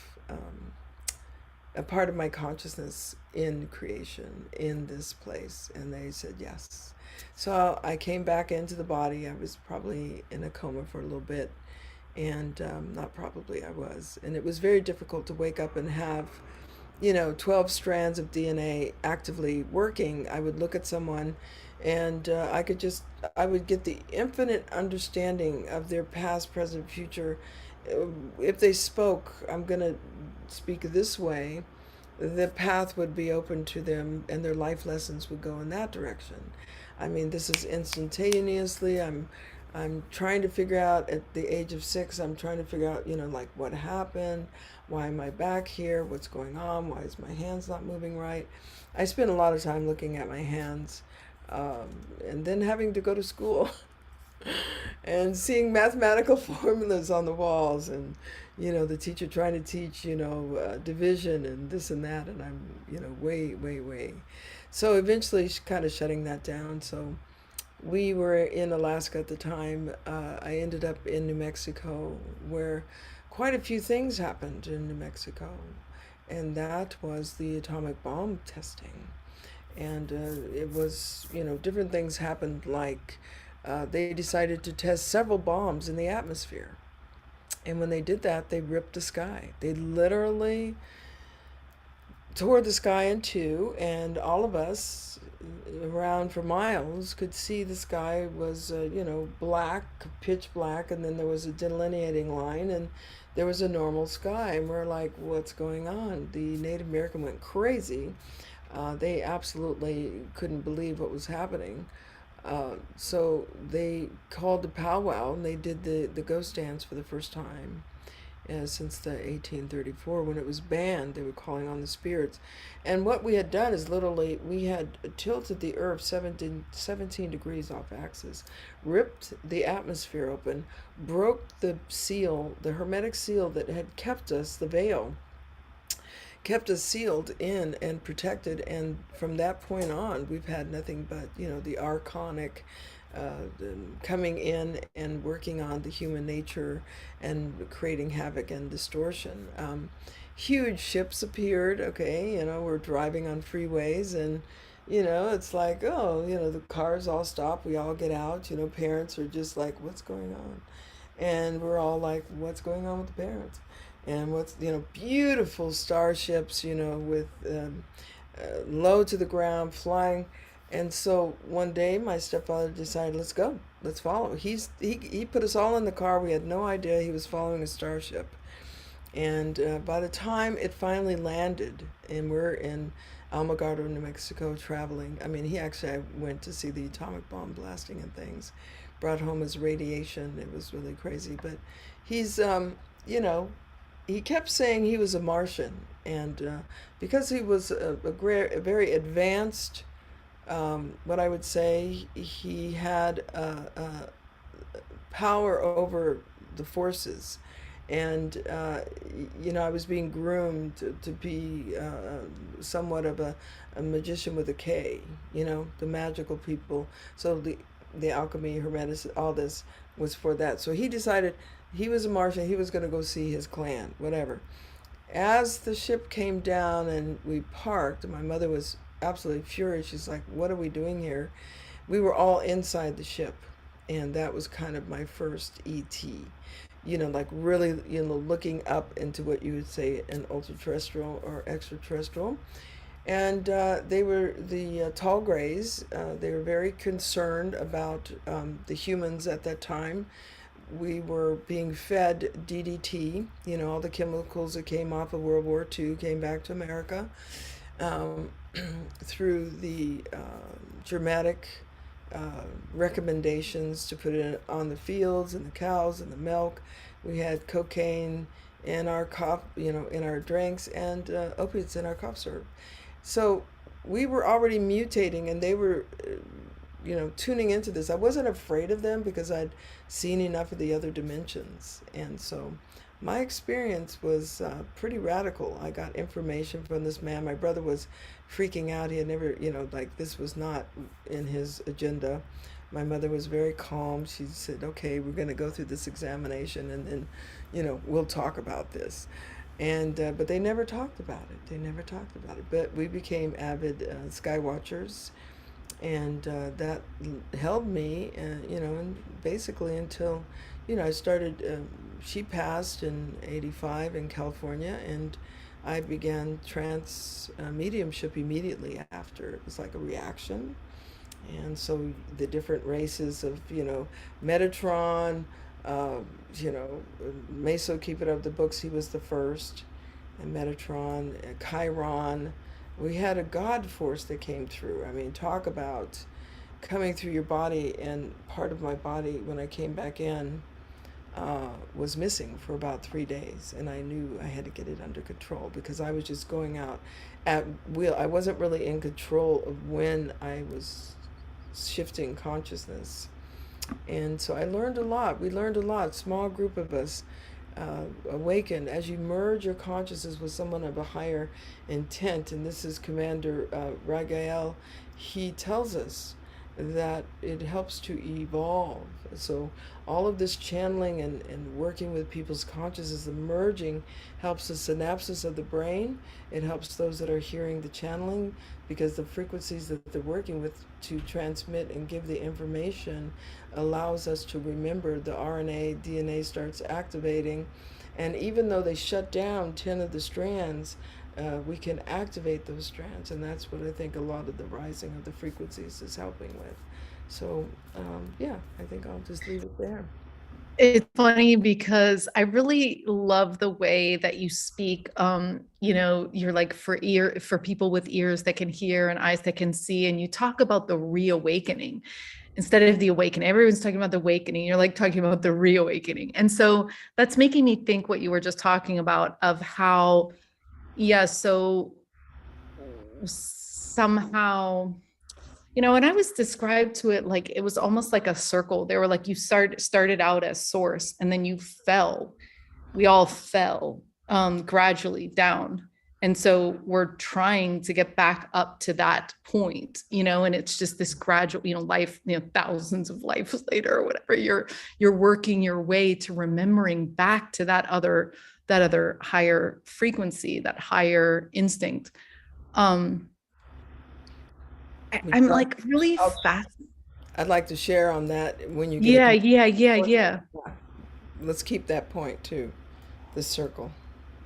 a part of my consciousness in creation, in this place. And they said yes. So I came back into the body. I was probably in a coma for a little bit. And not probably, I was. And it was very difficult to wake up and have, 12 strands of DNA actively working. I would look at someone and I would get the infinite understanding of their past, present, future if they spoke, I'm going to speak this way, the path would be open to them and their life lessons would go in that direction. I mean, this is instantaneously. I'm trying to figure out at the age of 6, I'm trying to figure out, like what happened, why am I back here, what's going on, why is my hands not moving right. I spend a lot of time looking at my hands, and then having to go to school and seeing mathematical formulas on the walls, and the teacher trying to teach division and this and that, and I'm way. So eventually kind of shutting that down. So we were in Alaska at the time. I ended up in New Mexico, where quite a few things happened in New Mexico, and that was the atomic bomb testing. And it was, different things happened, like they decided to test several bombs in the atmosphere. And when they did that, they ripped the sky. They literally tore the sky in two, and all of us around for miles could see the sky was, black, pitch black, and then there was a delineating line, and there was a normal sky. And we're like, what's going on? The Native American went crazy. They absolutely couldn't believe what was happening. So they called the powwow, and they did the ghost dance for the first time since the 1834, when it was banned. They were calling on the spirits. And what we had done is literally we had tilted the earth 17 degrees off axis, ripped the atmosphere open, broke the seal, the hermetic seal that had kept us, the veil, kept us sealed in and protected. And from that point on, we've had nothing but the archonic coming in and working on the human nature and creating havoc and distortion. Huge ships appeared. Okay, we're driving on freeways, and it's like, the cars all stop, we all get out. Parents are just like, what's going on? And we're all like, what's going on with the parents? And what's, beautiful starships, with low to the ground, flying. And so one day my stepfather decided, let's go, let's follow. He put us all in the car. We had no idea he was following a starship. And by the time it finally landed, and we're in Alamogordo, New Mexico, traveling. I mean, I went to see the atomic bomb blasting and things, brought home his radiation. It was really crazy. But he's, he kept saying he was a Martian, and because he was a very advanced, what I would say, he had power over the forces, and I was being groomed to be somewhat of a magician with a K, the magical people. So the alchemy, hermetic, all this was for that. So he decided he was a Martian. He was going to go see his clan, whatever. As the ship came down and we parked, my mother was absolutely furious. She's like, what are we doing here? We were all inside the ship. And that was kind of my first ET, like really, looking up into what you would say an ultra-terrestrial or extraterrestrial. And they were the tall grays. They were very concerned about the humans at that time. We were being fed DDT, all the chemicals that came off of World War II came back to America through the dramatic recommendations to put it on the fields and the cows and the milk. We had cocaine in our in our drinks, and opiates in our cough syrup. So we were already mutating, and they were tuning into this. I wasn't afraid of them because I'd seen enough of the other dimensions. And so my experience was pretty radical. I got information from this man. My brother was freaking out. He had never, this was not in his agenda. My mother was very calm. She said, okay, we're going to go through this examination, and then, we'll talk about this. And but they never talked about it. But we became avid sky watchers. And that held me, and basically until, I started, she passed in 85 in California, and I began trance mediumship immediately after. It was like a reaction. And so the different races of, Metatron, Uh, you know, Meso, keep it up the books, he was the first, and Metatron, Chiron. We had a God force that came through. I mean, talk about coming through your body. And part of my body, when I came back in, was missing for about 3 days, and I knew I had to get it under control because I was just going out at will. I wasn't really in control of when I was shifting consciousness. And so I learned a lot. We learned a lot. Small group of us awakened as you merge your consciousness with someone of a higher intent. And this is Commander Ragael. He tells us that it helps to evolve. So all of this channeling and working with people's consciousness, the merging helps the synapses of the brain. It helps those that are hearing the channeling because the frequencies that they're working with to transmit and give the information allows us to remember. The RNA, DNA starts activating. And even though they shut down 10 of the strands, we can activate those strands, and that's what I think a lot of the rising of the frequencies is helping with. So, yeah, I think I'll just leave it there. It's funny because I really love the way that you speak. You're like for people with ears that can hear and eyes that can see, and you talk about the reawakening instead of the awakening. Everyone's talking about the awakening. You're like talking about the reawakening. And so that's making me think what you were just talking about of how, yeah, so somehow, and I was described to it like it was almost like a circle. They were like you started out as source and then you fell. We all fell gradually down. And so we're trying to get back up to that point, and it's just this gradual, life, thousands of lives later or whatever, you're working your way to remembering back to that other higher frequency, that higher instinct. I'm like really fast. I'd like to share on that when you get Yeah. Let's keep that point too, the circle.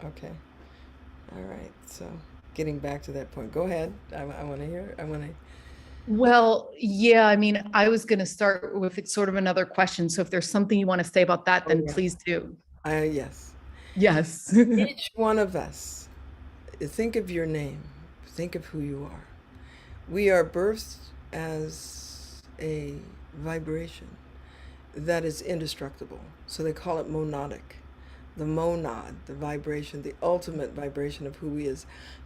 Okay. All right. So getting back to that point, go ahead. I want to hear. Well, yeah, I mean, I was going to start with sort of another question. So if there's something you want to say about that, then please do. Yes. Yes. Each one of us, think of your name. Think of who you are. We are birthed as a vibration that is indestructible. So they call it monadic. The monad, the vibration, the ultimate vibration of who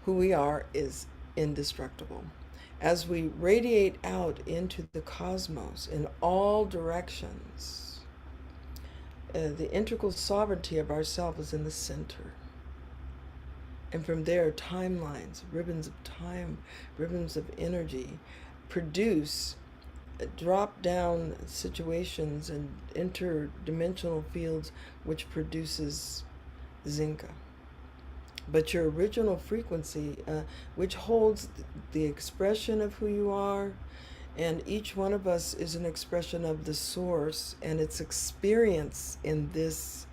we are is indestructible. As we radiate out into the cosmos in all directions, the integral sovereignty of ourself is in the center. And from there, timelines, ribbons of time, ribbons of energy produce drop-down situations and interdimensional fields, which produces Zenka. But your original frequency, which holds the expression of who you are, and each one of us is an expression of the source and its experience in this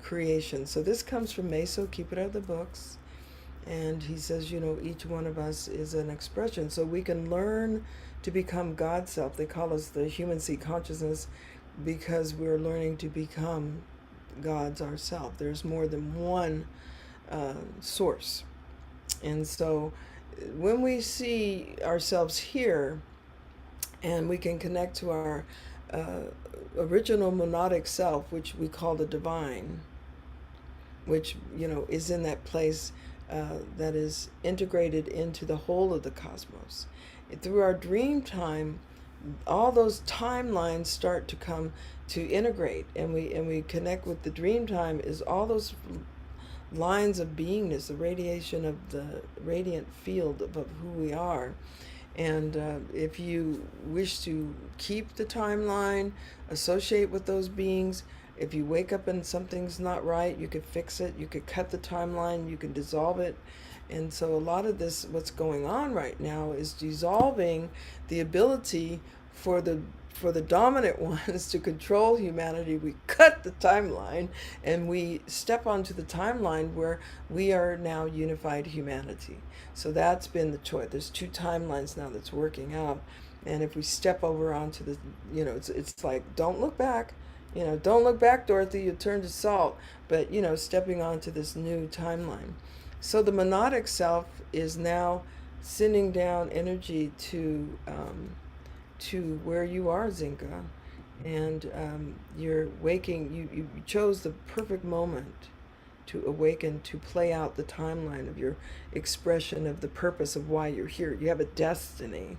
creation. So this comes from Meso, keep it out of the books. And he says, each one of us is an expression. So we can learn to become God's self. They call us the human seed consciousness because we're learning to become God's ourself. There's more than one source. And so when we see ourselves here and we can connect to our original monadic self, which we call the divine, which, is in that place that is integrated into the whole of the cosmos. Through our dream time, all those timelines start to come to integrate, and we connect with the dream time is all those lines of beingness, the radiation of the radiant field of who we are. And if you wish to keep the timeline, associate with those beings, if you wake up and something's not right, you could fix it, you could cut the timeline, you can dissolve it. And so a lot of this, what's going on right now, is dissolving the ability for the dominant ones to control humanity. We cut the timeline and we step onto the timeline where we are now unified humanity. So that's been the choice. There's two timelines now that's working out. And if we step over onto the, it's like, don't look back. You know, don't look back, Dorothy, you turn to salt. But, you know, stepping onto this new timeline. So the monadic self is now sending down energy to where you are, Zinka. And you're waking, you chose the perfect moment to awaken, to play out the timeline of your expression of the purpose of why you're here. You have a destiny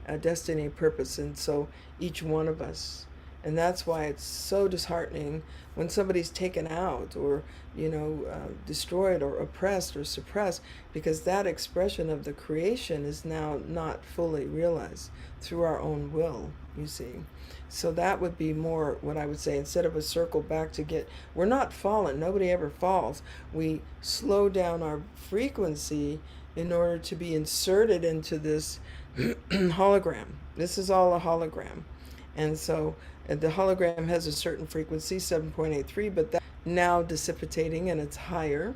purpose, and so each one of us. And that's why it's so disheartening when somebody's taken out or, you know, destroyed or oppressed or suppressed, because that expression of the creation is now not fully realized through our own will, you see. So that would be more what I would say, instead of a circle back to get, we're not fallen, nobody ever falls. We slow down our frequency in order to be inserted into this hologram. This is all a hologram. And so the hologram has a certain frequency, 7.83, but that's now dissipating and it's higher.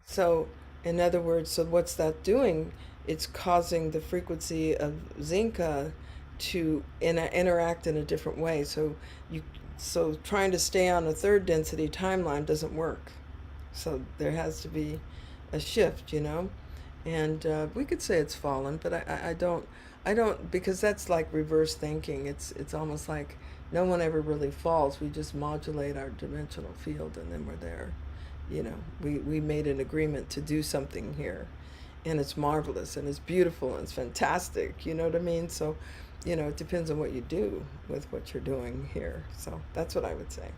So, in other words, so what's that doing? It's causing the frequency of Zinka to interact in a different way. So trying to stay on a third density timeline doesn't work. So there has to be a shift, you know. And we could say it's fallen, but I don't, because that's like reverse thinking. It's almost like no one ever really falls. We just modulate our dimensional field, and then we're there. You know, we made an agreement to do something here, and it's marvelous, and it's beautiful, and it's fantastic. You know what I mean? So, you know, it depends on what you do with what you're doing here. So that's what I would say.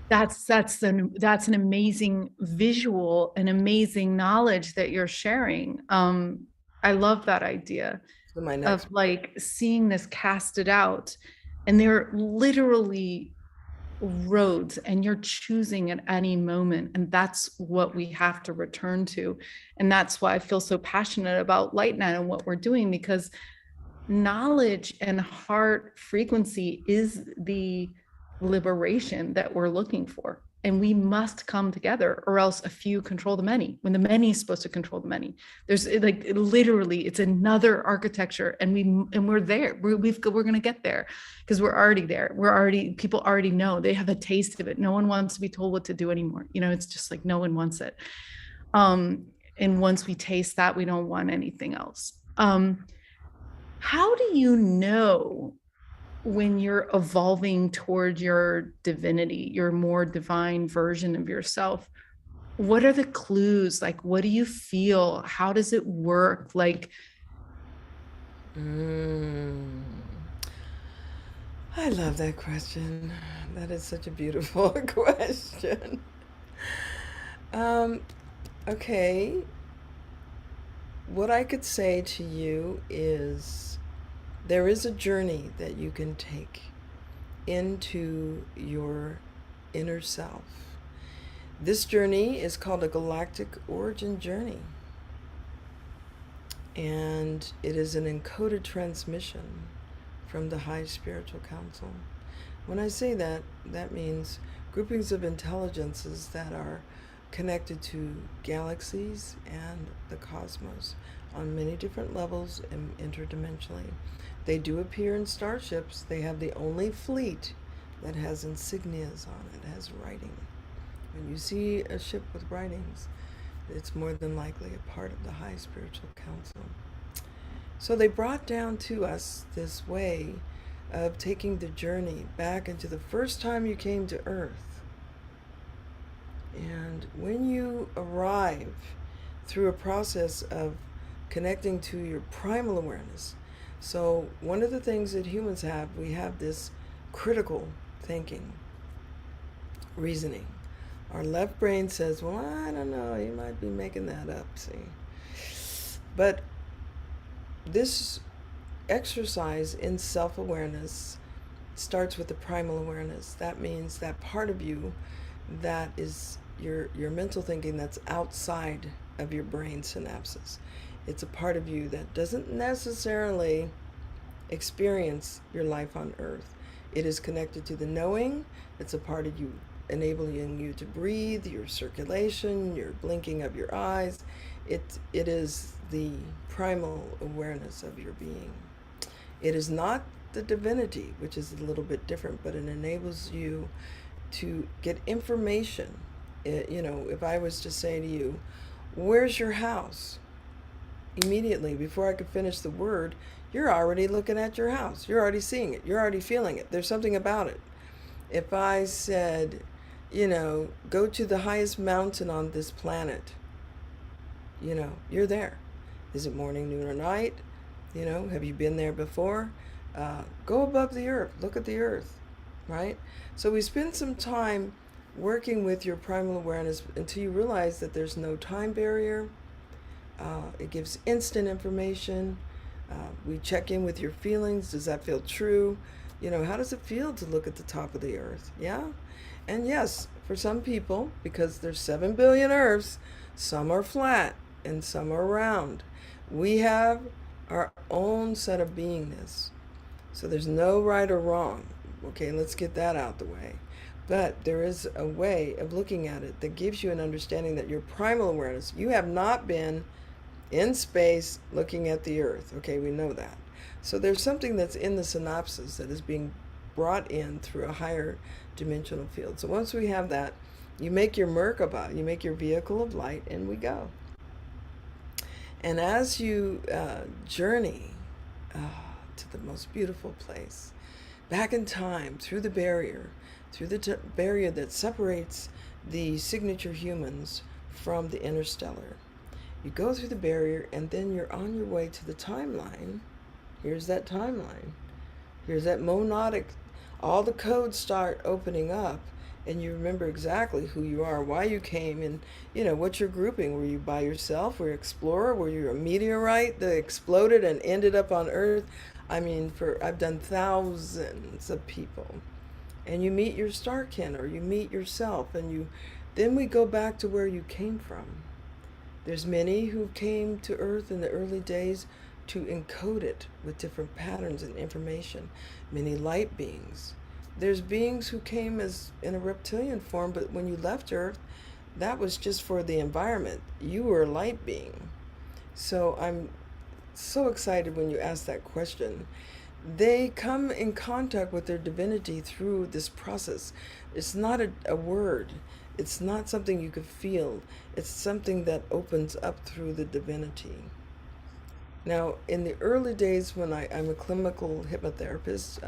That's an amazing visual, an amazing knowledge that you're sharing. I love that idea So my next of like seeing this casted out, and they're literally roads, and you're choosing at any moment, and that's what we have to return to. And that's why I feel so passionate about LightNet and what we're doing, because knowledge and heart frequency is the liberation that we're looking for. And we must come together, or else a few control the many, when the many is supposed to control the many. There's like literally, it's another architecture, and we're there. We're going to get there, because we're already there. People already know. They have a taste of it. No one wants to be told what to do anymore. You know, it's just like no one wants it. And once we taste that, we don't want anything else. How do you know when you're evolving toward your divinity, your more divine version of yourself? What are the clues? Like, what do you feel? How does it work? Like, I love that question. That is such a beautiful question. Okay. What I could say to you is there is a journey that you can take into your inner self. This journey is called a galactic origin journey. And it is an encoded transmission from the high spiritual council. When I say that, that means groupings of intelligences that are connected to galaxies and the cosmos on many different levels and interdimensionally. They do appear in starships. They have the only fleet that has insignias on it, has writing. When you see a ship with writings, it's more than likely a part of the high spiritual council. So they brought down to us this way of taking the journey back into the first time you came to Earth. And when you arrive through a process of connecting to your primal awareness, so one of the things that humans have, we have this critical thinking, reasoning. Our left brain says, well, I don't know, you might be making that up, see. But this exercise in self-awareness starts with the primal awareness. That means that part of you that is your mental thinking that's outside of your brain synapses. It's a part of you that doesn't necessarily experience your life on Earth. It is connected to the knowing. It's a part of you enabling you to breathe, your circulation, your blinking of your eyes. It is the primal awareness of your being. It is not the divinity, which is a little bit different, but it enables you to get information. If I was to say to you, where's your house? Immediately, before I could finish the word, you're already looking at your house. You're already seeing it. You're already feeling it. There's something about it. If I said, go to the highest mountain on this planet, you're there. Is it morning, noon, or night? Have you been there before? Go above the earth. Look at the earth, right? So we spend some time working with your primal awareness until you realize that there's no time barrier. It gives instant information. We check in with your feelings. Does that feel true? How does it feel to look at the top of the earth? Yeah? And yes, for some people, because there's 7 billion earths, some are flat and some are round. We have our own set of beingness. So there's no right or wrong. Okay, let's get that out the way. But there is a way of looking at it that gives you an understanding that your primal awareness, you have not been in space looking at the earth. Okay, we know that. So there's something that's in the synapses that is being brought in through a higher dimensional field. So once we have that, you make your Merkaba, you make your vehicle of light, and we go. And as you journey to the most beautiful place, back in time, through the barrier that separates the signature humans from the interstellar, you go through the barrier, and then you're on your way to the timeline. Here's that timeline. Here's that monadic. All the codes start opening up, and you remember exactly who you are, why you came, and what you're grouping. Were you by yourself? Were you an explorer? Were you a meteorite that exploded and ended up on Earth? I mean, I've done thousands of people, and you meet your star kin, or you meet yourself, and then we go back to where you came from. There's many who came to Earth in the early days to encode it with different patterns and information. Many light beings. There's beings who came as in a reptilian form, but when you left Earth, that was just for the environment. You were a light being. So I'm so excited when you ask that question. They come in contact with their divinity through this process. It's not a word. It's not something you could feel. It's something that opens up through the divinity. Now, in the early days when I'm a clinical hypnotherapist,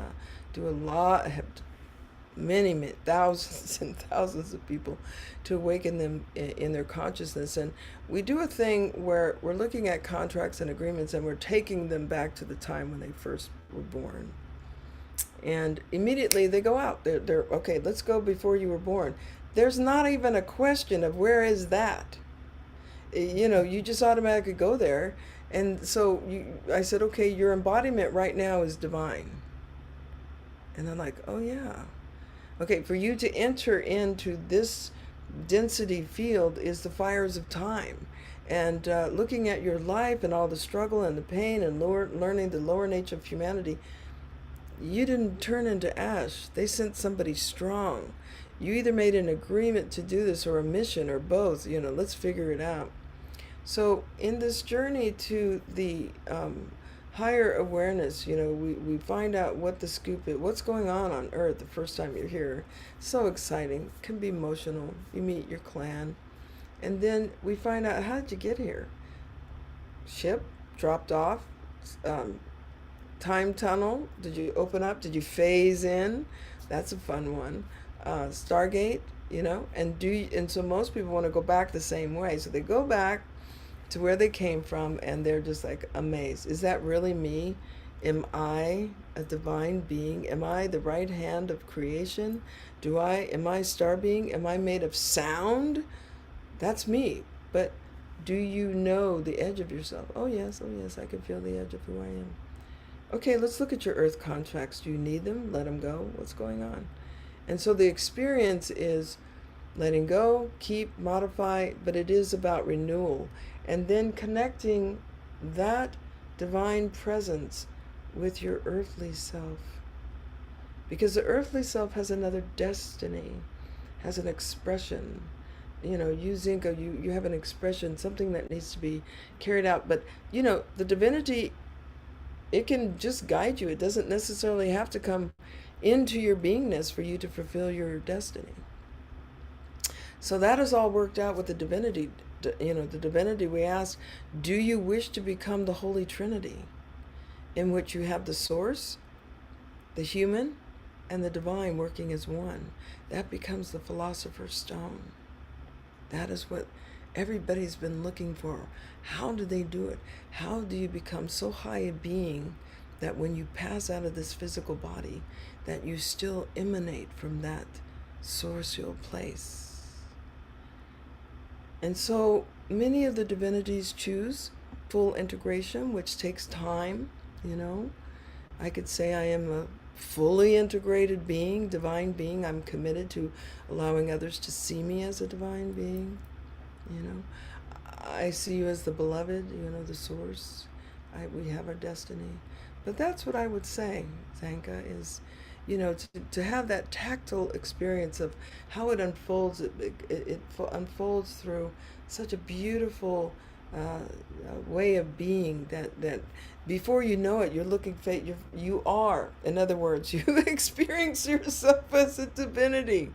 do a lot, many thousands and thousands of people to awaken them in their consciousness. And we do a thing where we're looking at contracts and agreements, and we're taking them back to the time when they first were born. And immediately they go out. They're okay, let's go before you were born. There's not even a question of where is that. You just automatically go there. And so I said, okay, your embodiment right now is divine. And they're like, oh yeah. Okay, for you to enter into this density field is the fires of time. And looking at your life and all the struggle and the pain and learning the lower nature of humanity, you didn't turn into ash. They sent somebody strong. You either made an agreement to do this or a mission or both. Let's figure it out. So in this journey to the higher awareness, we find out what the scoop is, what's going on Earth the first time you're here. So exciting. It can be emotional. You meet your clan. And then we find out, how did you get here? Ship dropped off. Time tunnel. Did you open up? Did you phase in? That's a fun one. Stargate, and so most people want to go back the same way. So they go back to where they came from, and they're just like amazed. Is that really me? Am I a divine being? Am I the right hand of creation? Am I a star being? Am I made of sound? That's me. But do you know the edge of yourself? Oh yes, I can feel the edge of who I am. Okay, let's look at your earth contracts. Do you need them? Let them go. What's going on? And so the experience is letting go, keep, modify, but it is about renewal. And then connecting that divine presence with your earthly self. Because the earthly self has another destiny, has an expression. You Zenka, you have an expression, something that needs to be carried out. But, the divinity it can just guide you. It doesn't necessarily have to come into your beingness for you to fulfill your destiny. So that is all worked out with the divinity. The divinity, we ask, do you wish to become the Holy Trinity, in which you have the source, the human, and the divine working as one? That becomes the philosopher's stone. That is what everybody's been looking for. How do they do it? How do you become so high a being that when you pass out of this physical body, that you still emanate from that sourcial place? And so many of the divinities choose full integration, which takes time. I could say I am a fully integrated being, divine being. I'm committed to allowing others to see me as a divine being. I see you as the beloved, the source. We have our destiny. But that's what I would say, Zenka, is, to have that tactile experience of how it unfolds. It unfolds through such a beautiful way of being that before you know it, you're looking you are. In other words, you experience yourself as a divinity.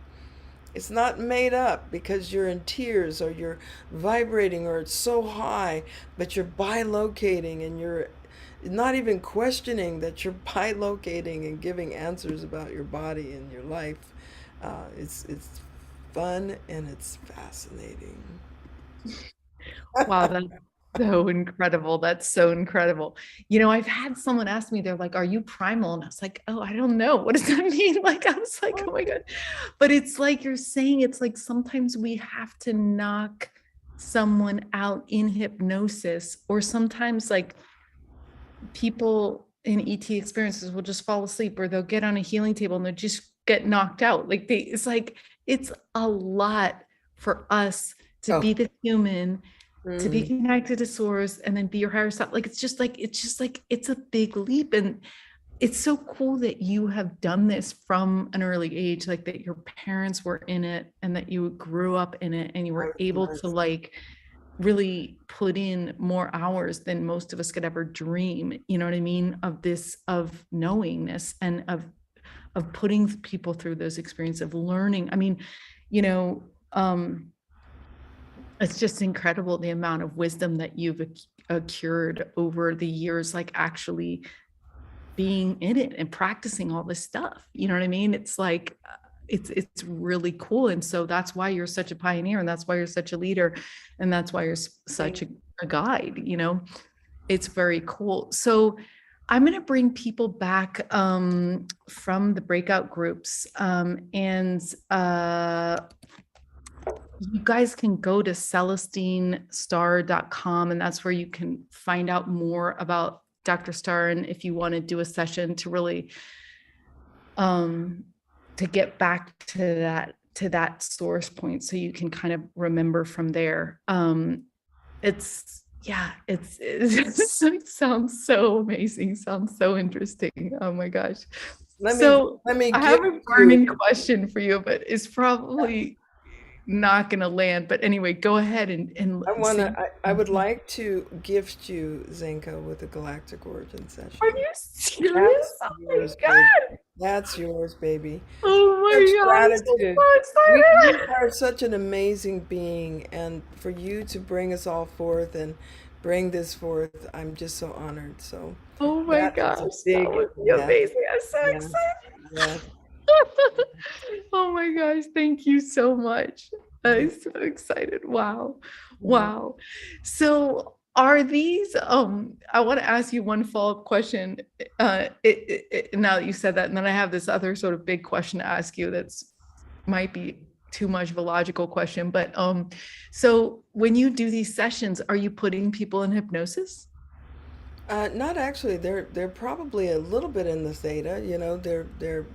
It's not made up because you're in tears or you're vibrating or it's so high, but you're bilocating and you're not even questioning that you're bilocating and giving answers about your body and your life. It's fun and it's fascinating. Wow, that's so incredible. That's so incredible. I've had someone ask me, they're like, are you primal? And I was like, oh, I don't know. What does that mean? Like, I was like, oh my God. But it's like you're saying, it's like sometimes we have to knock someone out in hypnosis, or sometimes like people in ET experiences will just fall asleep, or they'll get on a healing table and they'll just get knocked out. Like it's like, it's a lot for us to be the human, to be connected to source, and then be your higher self. Like, it's a big leap. And it's so cool that you have done this from an early age, like that your parents were in it and that you grew up in it and you were able to like really put in more hours than most of us could ever dream, you know what I mean, of this, of knowingness and of putting people through those experiences of learning. I mean, it's just incredible the amount of wisdom that you've accrued over the years, like actually being in it and practicing all this stuff. You know what I mean? It's like, it's really cool. And so that's why you're such a pioneer, and that's why you're such a leader, and that's why you're such a guide, it's very cool. So I'm going to bring people back from the breakout groups, and you guys can go to celestinestar.com, and that's where you can find out more about Dr. Star. And if you want to do a session to really to get back to that source point, so you can kind of remember from there. It sounds so amazing, sounds so interesting. Oh my gosh. Let me I have a burning question for you, but it's probably not going to land. But anyway, go ahead and I would like to gift you, Zenka, with a Galactic Origin session. Are you serious? That's Oh my yours, God. baby. That's yours, baby. Oh my God. I'm so Gratitude. excited. You are such an amazing being, and for you to bring us all forth and bring this forth, I'm just so honored. So Oh my that is a gosh, that big, would be amazing. I'm so excited. yeah. Oh my gosh, thank you so much. I'm so excited. Wow. Wow. So are these, I want to ask you one follow-up question. Now that you said that, and then I have this other sort of big question to ask you that's might be too much of a logical question, but so when you do these sessions, are you putting people in hypnosis? Not actually. They're probably a little bit in the theta.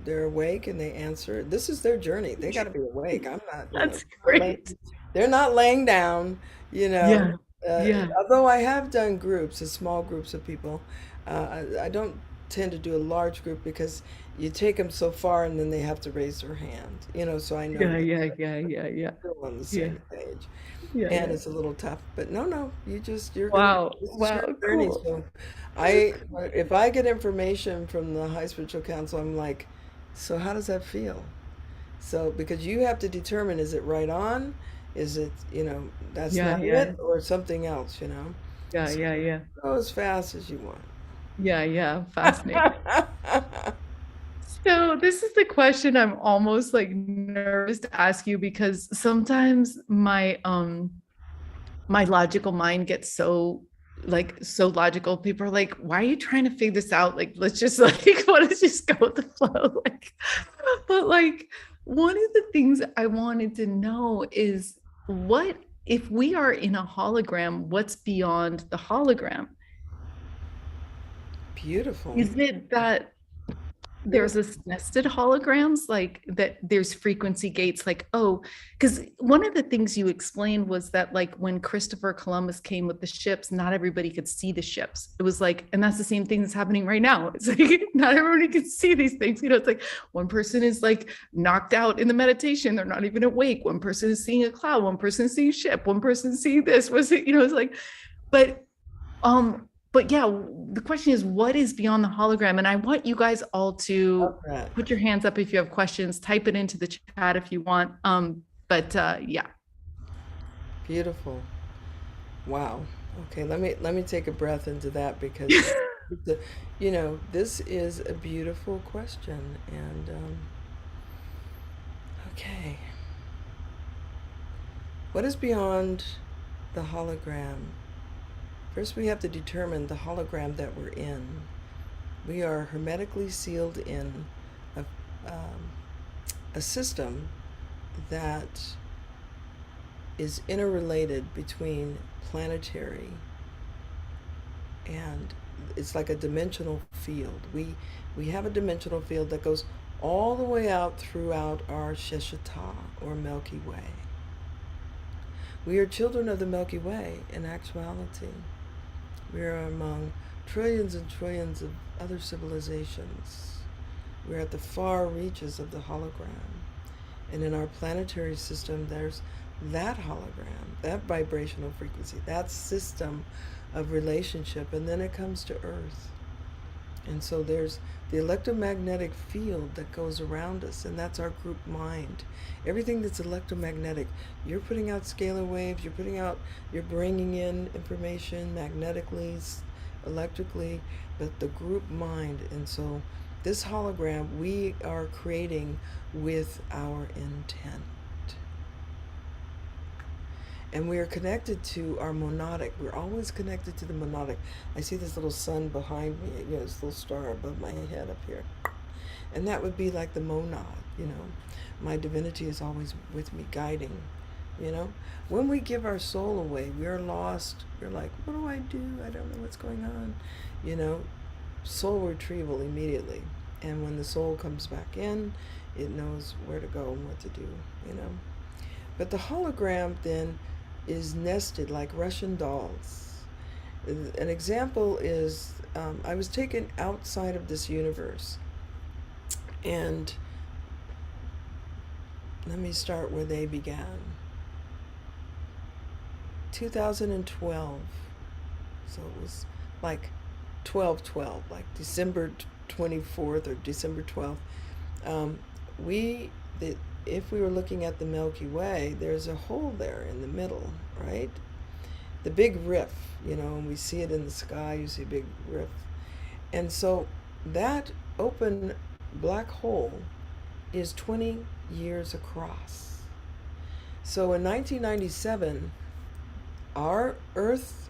They're awake and they answer. This is their journey. They got to be awake. I'm not. That's great. They're not laying down. Yeah. Yeah. Although I have done groups, small groups of people. I don't tend to do a large group because you take them so far and then they have to raise their hand. So I know Yeah. we're on the Yeah. same page. Yeah, and yeah. it's a little tough. But no, you're gonna, Wow. this is Wow. your journey. Cool. So I, if I get information from the High Spiritual Council, I'm like, so how does that feel? So because you have to determine, is it right on? Is it, that's Yeah, not yeah. it, or something else? Yeah, So yeah, yeah. go as fast as you want. Yeah, yeah. Fascinating. So this is the question I'm almost like nervous to ask you because sometimes my logical mind gets so logical. People are like, why are you trying to figure this out? Like, let's just like want to just go with the flow. Like, but like one of the things I wanted to know is what if we are in a hologram, what's beyond the hologram? Beautiful. Is it that there's this nested holograms like that there's frequency gates like because one of the things you explained was that like when Christopher Columbus came with the ships, not everybody could see the ships. It was like, and that's the same thing that's happening right now. It's like not everybody can see these things. It's like one person is like knocked out in the meditation, they're not even awake. One person is seeing a cloud, one person is seeing ship, one person is seeing this, was it, it's like, but but yeah, the question is what is beyond the hologram? And I want you guys all to Right. put your hands up if you have questions, type it into the chat if you want. But yeah. Beautiful. Wow. Okay, let me take a breath into that because the, this is a beautiful question, and okay, what is beyond the hologram? First, we have to determine the hologram that we're in. We are hermetically sealed in a, a system that is interrelated between planetary and it's like a dimensional field. We have a dimensional field that goes all the way out throughout our Sheshata or Milky Way. We are children of the Milky Way in actuality. We are among trillions and trillions of other civilizations. We're at the far reaches of the hologram. And in our planetary system, there's that hologram, that vibrational frequency, that system of relationship. And then it comes to Earth. And so there's the electromagnetic field that goes around us, and that's our group mind. Everything that's electromagnetic, you're putting out scalar waves, you're bringing in information magnetically, electrically, but the group mind. And so this hologram we are creating with our intent. And we are connected to our monadic. We're always connected to the monadic. I see this little sun behind me, this little star above my head up here. And that would be like the monad, My divinity is always with me, guiding, When we give our soul away, we are lost. We're like, what do I do? I don't know what's going on. Soul retrieval immediately. And when the soul comes back in, it knows where to go and what to do, But the hologram then is nested like Russian dolls. An example is I was taken outside of this universe, and let me start where they began. 2012, so it was like 12/12, like December 24th or December 12th. If we were looking at the Milky Way, there's a hole there in the middle, right? The big rift, when we see it in the sky, you see a big rift. And so that open black hole is 20 years across. So in 1997, our Earth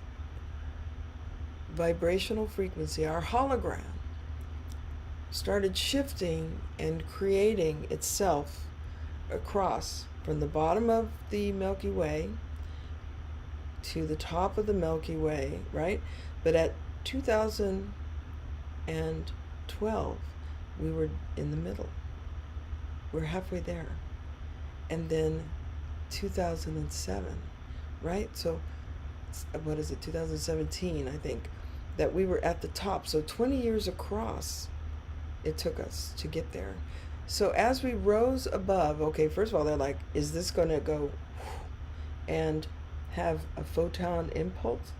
vibrational frequency, our hologram, started shifting and creating itself across from the bottom of the Milky Way to the top of the Milky Way, right? But at 2012, we were in the middle. We're halfway there. And then 2007, right? So what is it, 2017, I think, that we were at the top. So 20 years across it took us to get there. So as we rose above, okay, first of all, they're like, is this going to go? And have a photon impulse,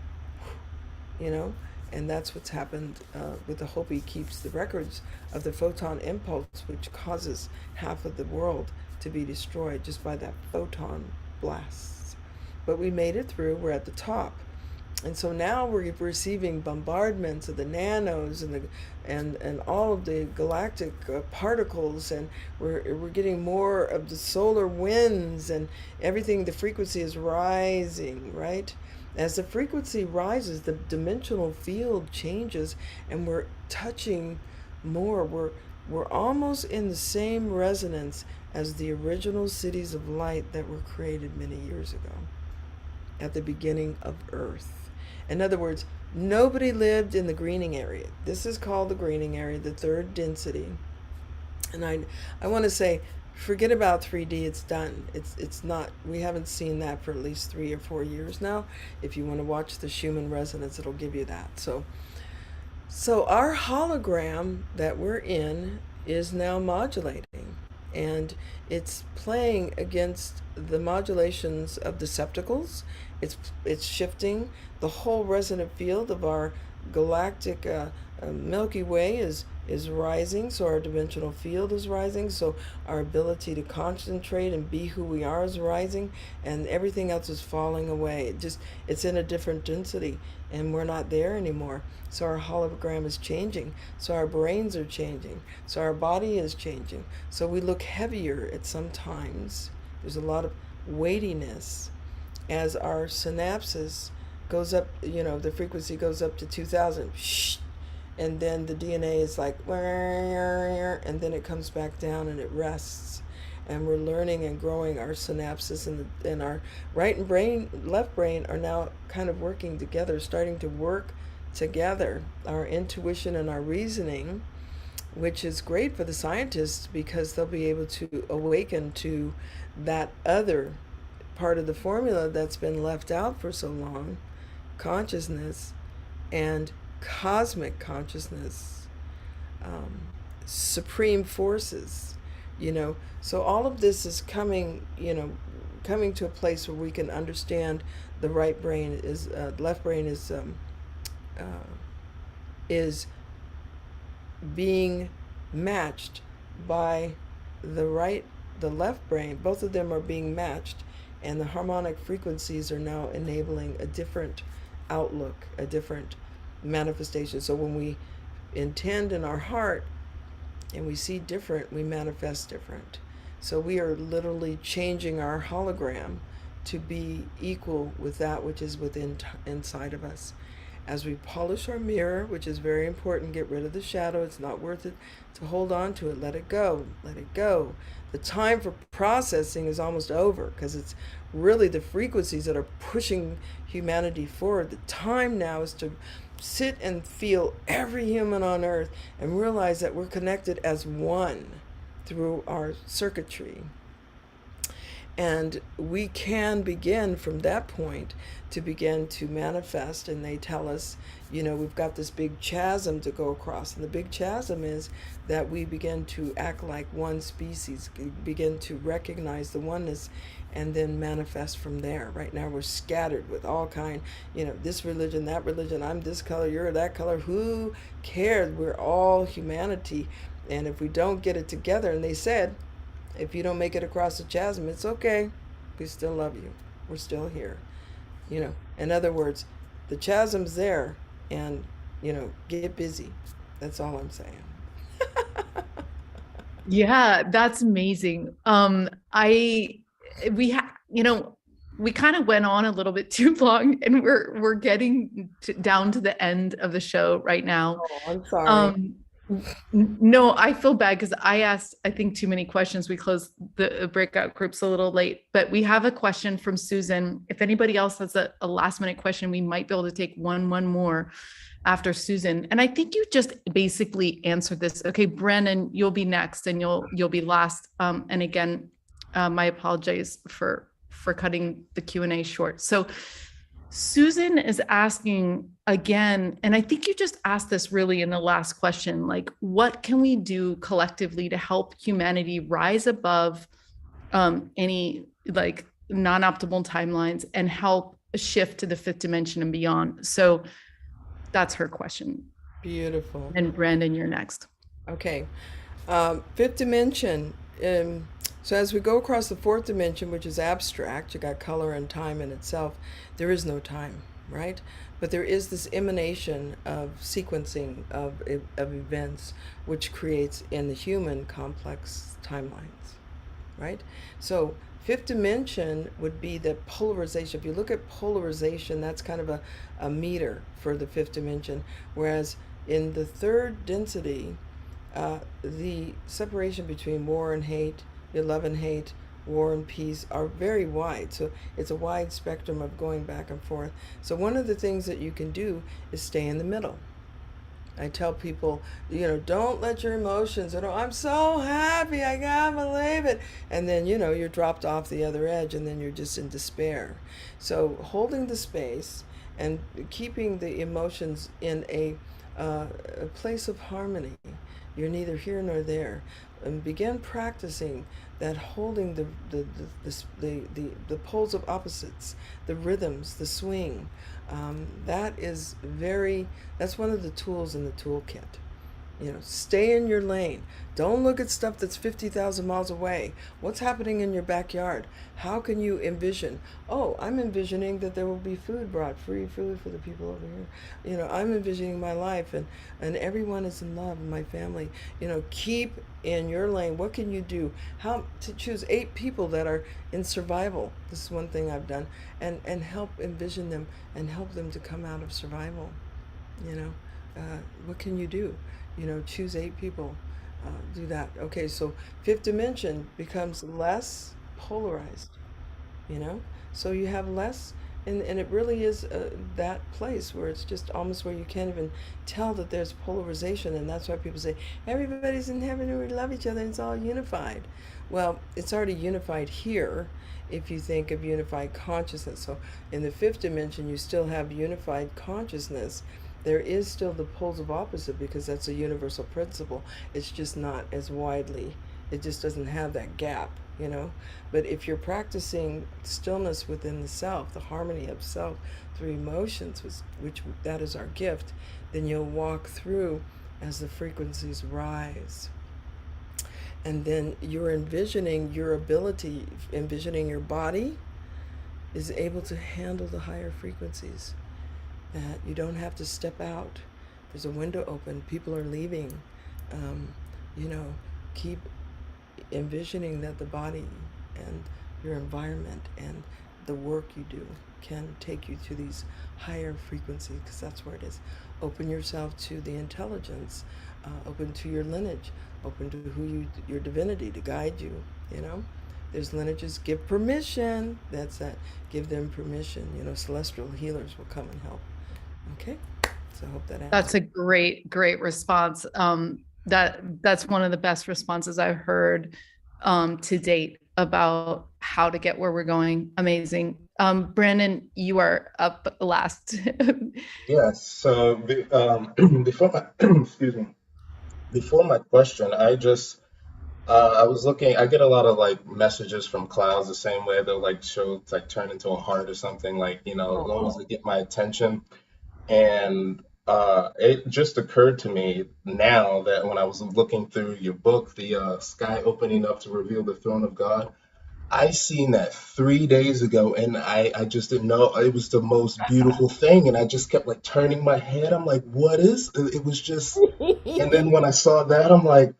you know, and that's what's happened with the Hopi keeps the records of the photon impulse, which causes half of the world to be destroyed just by that photon blasts. But we made it through. We're at the top. And so now we're receiving bombardments of the nanos and all of the galactic particles, and we're getting more of the solar winds and everything. The frequency is rising, right? As the frequency rises, the dimensional field changes, and we're touching more. We're almost in the same resonance as the original cities of light that were created many years ago at the beginning of Earth. In other words, nobody lived in the greening area. This is called the greening area, the third density. And I want to say, forget about 3D. It's done. It's not. We haven't seen that for at least 3 or 4 years now. If you want to watch the Schumann resonance, it'll give you that. So our hologram that we're in is now modulating, and it's playing against the modulations of decepticals. It's shifting. The whole resonant field of our galactic Milky Way is rising, so our dimensional field is rising, so our ability to concentrate and be who we are is rising, and everything else is falling away. It's in a different density, and we're not there anymore. So our hologram is changing, so our brains are changing, so our body is changing, so we look heavier at some times. There's a lot of weightiness as our synapses goes up, the frequency goes up to 2000, and then the DNA is like, and then it comes back down and it rests. And we're learning and growing our synapses, and our right and brain, left brain are now kind of working together, starting to work together, our intuition and our reasoning, which is great for the scientists because they'll be able to awaken to that other part of the formula that's been left out for so long, consciousness and cosmic consciousness, supreme forces, So all of this is coming to a place where we can understand the right brain is, left brain is being matched by the left brain. Both of them are being matched, and the harmonic frequencies are now enabling a different outlook, a different manifestation. So when we intend in our heart and we see different, we manifest different. So we are literally changing our hologram to be equal with that which is inside of us. As we polish our mirror, which is very important, get rid of the shadow. It's not worth it to hold on to it. Let it go. Let it go. The time for processing is almost over because it's really the frequencies that are pushing humanity forward. The time now is to sit and feel every human on earth and realize that we're connected as one through our circuitry. And we can begin from that point to begin to manifest. And they tell us, we've got this big chasm to go across. And the big chasm is that we begin to act like one species, begin to recognize the oneness, and then manifest from there. Right now we're scattered with all kind, this religion, that religion, I'm this color, you're that color. Who cares? We're all humanity. And if we don't get it together, and they said, if you don't make it across the chasm, it's okay. We still love you. We're still here. In other words, the chasm's there, and, get busy. That's all I'm saying. Yeah, that's amazing. We kind of went on a little bit too long, and we're getting down to the end of the show right now. Oh, I'm sorry. No, I feel bad because I asked, I think, too many questions. We closed the breakout groups a little late, but we have a question from Susan. If anybody else has a last minute question, we might be able to take one more after Susan. And I think you just basically answered this. Okay, Brennan, you'll be next, and you'll be last. And again, my apologies for cutting the Q&A short. So Susan is asking again, and I think you just asked this really in the last question, like, what can we do collectively to help humanity rise above any like non-optimal timelines and help a shift to the fifth dimension and beyond. So that's her question. Beautiful. And Brandon, you're next. Okay. Fifth dimension. So as we go across the fourth dimension, which is abstract, you got color and time in itself. There is no time, right? But there is this emanation of sequencing of events, which creates in the human complex timelines, right? So fifth dimension would be the polarization. If you look at polarization, that's kind of a meter for the fifth dimension. Whereas in the third density, the separation between war and hate, love and hate, war and peace are very wide. So it's a wide spectrum of going back and forth. So one of the things that you can do is stay in the middle. I tell people, don't let your emotions, I'm so happy, I can't believe it. And then, you're dropped off the other edge and then you're just in despair. So holding the space and keeping the emotions in a place of harmony. You're neither here nor there. And begin practicing that holding the poles of opposites, the rhythms, the swing. That's one of the tools in the toolkit. Stay in your lane. Don't look at stuff that's 50,000 miles away. What's happening in your backyard? How can you envision? Oh, I'm envisioning that there will be food brought, free food for the people over here. I'm envisioning my life and everyone is in love in my family. Keep in your lane. What can you do? How to choose 8 people that are in survival. This is one thing I've done. And help envision them and help them to come out of survival. What can you do? Choose 8 people. Do that. Okay, so fifth dimension becomes less polarized. So you have less, and it really is that place where it's just almost where you can't even tell that there's polarization, and that's why people say everybody's in heaven and we love each other and it's all unified. Well, it's already unified here if you think of unified consciousness. So in the fifth dimension, you still have unified consciousness. There is still the poles of opposite because that's a universal principle. It's just not as widely. It just doesn't have that gap, But if you're practicing stillness within the self, the harmony of self through emotions, which that is our gift, then you'll walk through as the frequencies rise. And then you're envisioning your ability, envisioning your body is able to handle the higher frequencies. That you don't have to step out. There's a window open. People are leaving. Keep envisioning that the body and your environment and the work you do can take you to these higher frequencies because that's where it is. Open yourself to the intelligence. Open to your lineage. Open to your divinity to guide you. There's lineages. Give permission. That's that. Give them permission. Celestial healers will come and help. Okay, so I hope that answers. That's a great response. That's one of the best responses I've heard to date about how to get where we're going. Amazing. Brandon, you are up last. Yes. So before my excuse me, before my question, I was looking. I get a lot of like messages from clouds the same way they'll like show like turn into a heart or something like as long as they get my attention. And it just occurred to me now that when I was looking through your book, the sky opening up to reveal the throne of God, I seen that 3 days ago, and I just didn't know it was the most beautiful thing, and I just kept like turning my head. I'm like, what is? It was just, and then when I saw that, I'm like,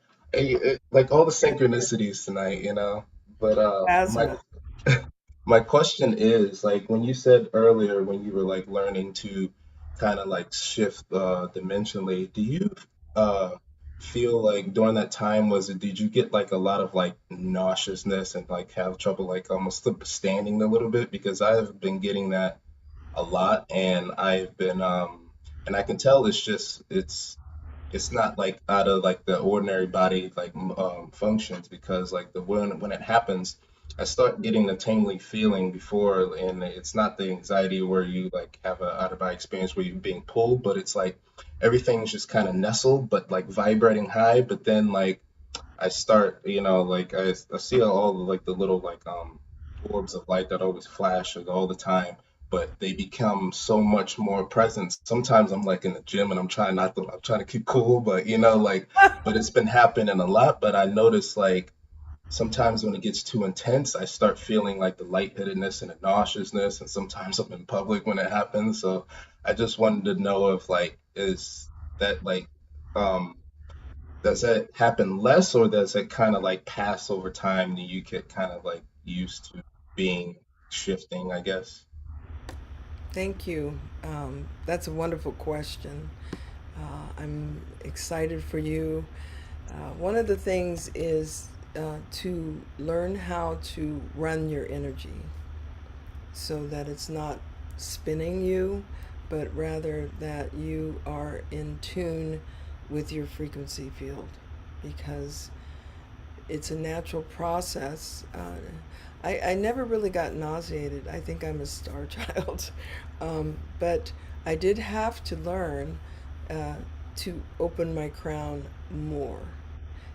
like all the synchronicities tonight. But my Asma. my question is, like, when you said earlier when you were like learning to kind of like shift dimensionally, do you uh feel like during that time did you get like a lot of like nauseousness and like have trouble like almost standing a little bit? Because I've been getting that a lot, and I've been and I can tell it's not like out of like the ordinary body like functions, because like the when it happens, I start getting the tingly feeling before, and it's not the anxiety where you like have a out of body experience where you're being pulled, but it's like everything's just kind of nestled but like vibrating high. But then like I start, like I see all the like the little like orbs of light that always flash all the time. but they become so much more present. Sometimes I'm like in the gym and I'm trying to keep cool, but like, but it's been happening a lot. But I notice like sometimes when it gets too intense, I start feeling like the lightheadedness and the nauseousness, and sometimes I'm in public when it happens. So I just wanted to know if like is that like um does that happen less, or does it kind of like pass over time and you get kind of like used to being shifting, I guess? Thank you. That's a wonderful question. I'm excited for you. One of the things is to learn how to run your energy so that it's not spinning you, but rather that you are in tune with your frequency field, because it's a natural process. I never really got nauseated. I think I'm a star child. But I did have to learn uh, to open my crown more.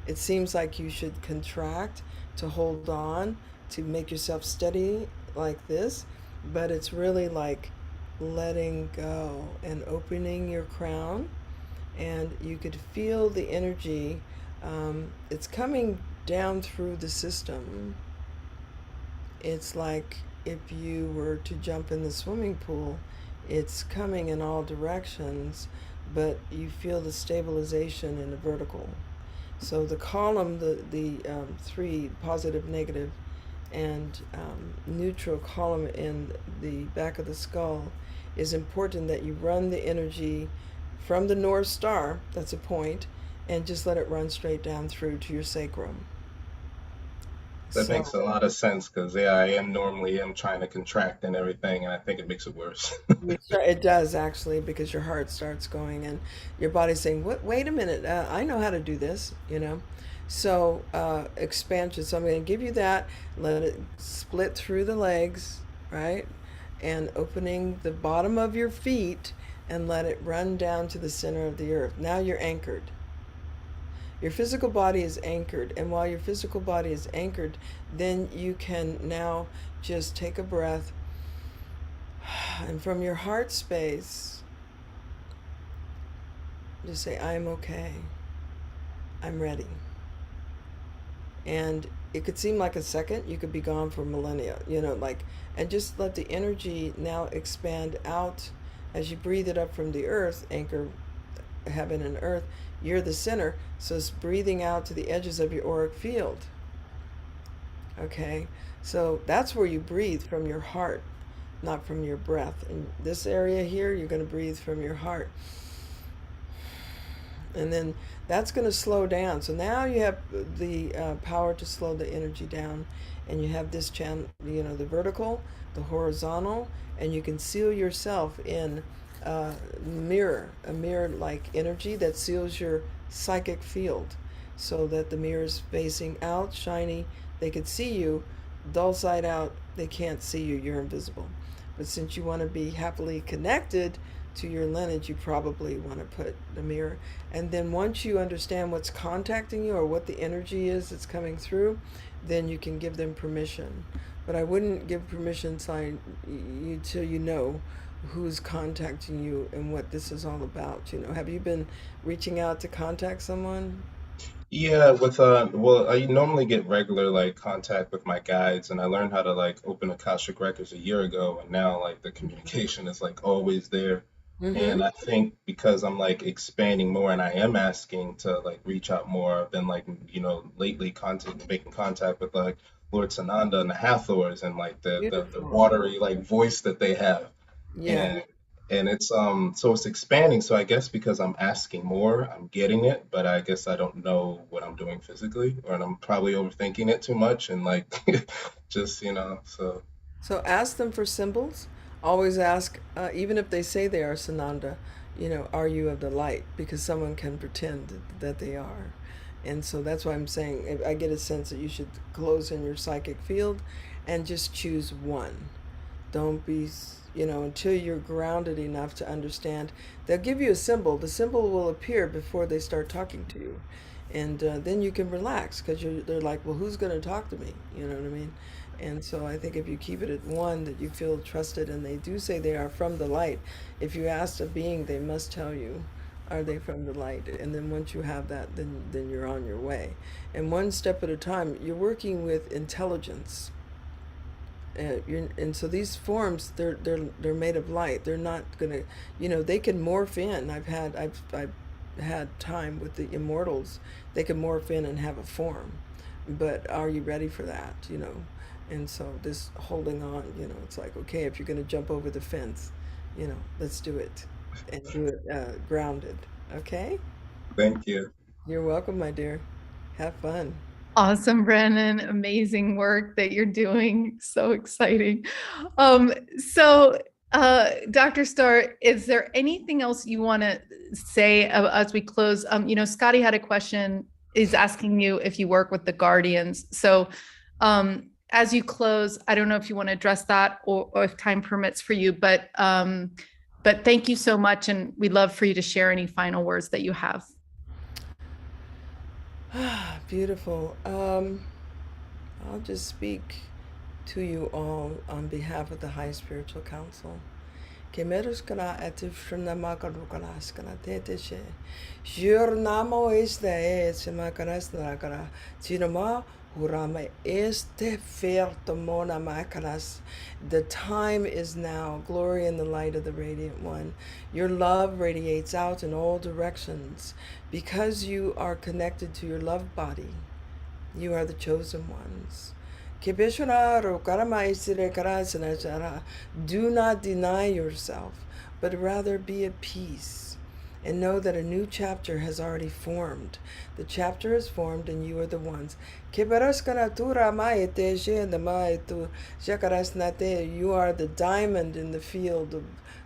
It seems like you should contract to hold on, to make yourself steady like this, but it's really like letting go and opening your crown, and you could feel the energy. It's coming down through the system. It's like if you were to jump in the swimming pool, it's coming in all directions, but you feel the stabilization in the vertical. So the column, the three positive, negative, and neutral column in the back of the skull is important that you run the energy from the North Star, that's a point, and just let it run straight down through to your sacrum. That So makes a lot of sense because yeah, I am normally am trying to contract and everything, and I think it makes it worse. it does actually, because your heart starts going and your body's saying, "What? Wait a minute! I know how to do this." So expansion. So I'm going to give you that. Let it split through the legs, right, and opening the bottom of your feet, and let it run down to the center of the earth. Now you're anchored. Your physical body is anchored, and while your physical body is anchored, then you can now just take a breath, and from your heart space, just say, "I am okay. I'm ready." And it could seem like a second, you could be gone for millennia, and just let the energy now expand out as you breathe it up from the earth, anchor heaven and earth. You're the center, so it's breathing out to the edges of your auric field. Okay, so that's where you breathe, from your heart, not from your breath. In this area here, you're going to breathe from your heart. And then that's going to slow down. So now you have the power to slow the energy down. And you have this channel, the vertical, the horizontal, and you can seal yourself in a mirror-like energy that seals your psychic field, so that the mirror is facing out, shiny. They could see you. Dull side out, they can't see you. You're invisible. But since you want to be happily connected to your lineage, you probably want to put the mirror. And then once you understand what's contacting you or what the energy is that's coming through, then you can give them permission. But I wouldn't give permission till you know who's contacting you and what this is all about. Have you been reaching out to contact someone? Yeah, with well, I normally get regular like contact with my guides, and I learned how to like open Akashic records a year ago, and now like the communication is like always there. Mm-hmm. And I think because I'm like expanding more and I am asking to like reach out more, I've been like, lately making contact with like Lord Sananda and the Hathors and like the Beautiful. watery like voice that they have. Yeah. And it's so it's expanding. So I guess because I'm asking more, I'm getting it, but I guess I don't know what I'm doing physically, or I'm probably overthinking it too much and like just, so So ask them for symbols. Always ask, even if they say they are Sananda, are you of the light? Because someone can pretend that they are. And so that's why I'm saying, I get a sense that you should close in your psychic field and just choose one. Don't be, until you're grounded enough to understand. They'll give you a symbol. The symbol will appear before they start talking to you. And then you can relax because they're like, well, who's going to talk to me? You know what I mean? And so I think if you keep it at one, that you feel trusted, and they do say they are from the light. If you ask a being, they must tell you, are they from the light? And then once you have that, then you're on your way. And one step at a time, you're working with intelligence. And so these forms, they're made of light. They're not gonna, they can morph in. I've had time with the immortals. They can morph in and have a form, but are you ready for that? And so this holding on, it's like, okay, if you're gonna jump over the fence, let's do it, and do it grounded. Okay. Thank you. You're welcome, my dear. Have fun. Awesome, Brandon. Amazing work that you're doing. So exciting. Dr. Star, is there anything else you want to say as we close? Scotty had a question, is asking you if you work with the Guardians. So as you close, I don't know if you want to address that or if time permits for you, but thank you so much. And we'd love for you to share any final words that you have. Beautiful. I'll just speak to you all on behalf of the High Spiritual Council. Que meruskana atifshuna makarukana skana teteshe. Jurnamo este semakanasnakara. Tinama hurama este fertomona makaras. The time is now. Glory in the light of the Radiant One. Your love radiates out in all directions. Because you are connected to your love body, you are the chosen ones. Do not deny yourself, but rather be at peace. And know that a new chapter has already formed. The chapter is formed and you are the ones. You are the diamond in the field of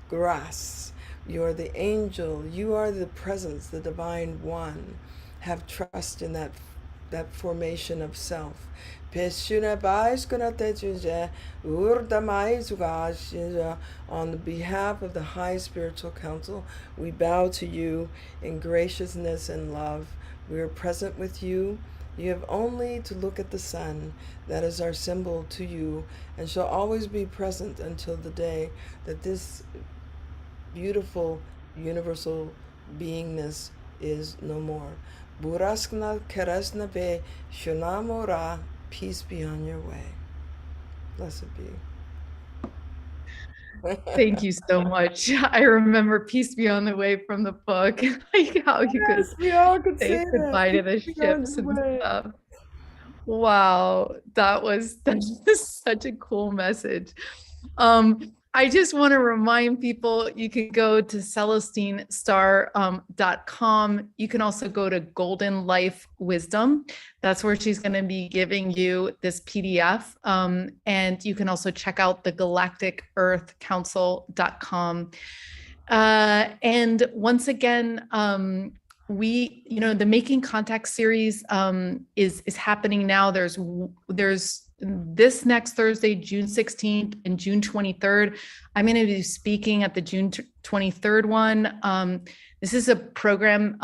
grass. You are the angel. You are the presence, the divine one. Have trust in that formation of self. On behalf of the High Spiritual Council, we bow to you in graciousness and love. We are present with you. You have only to look at the sun. That is our symbol to you, and shall always be present until the day that this beautiful universal beingness is no more. Buraskna kerasna be shunamora. Peace be on your way. Blessed be. Thank you so much. I remember "Peace Be on the Way" from the book, like how you could We all could say say goodbye to the Peace be on ships your and way. stuff. Wow, that's such a cool message. I just want to remind people, you can go to CelestineStar.com. You can also go to Golden Life Wisdom. That's where she's going to be giving you this PDF. And you can also check out the Galactic Earth Council.com. And once again, the Making Contact series is happening now. There's this next Thursday, June 16th and June 23rd. I'm going to be speaking at the June 23rd one. This is a program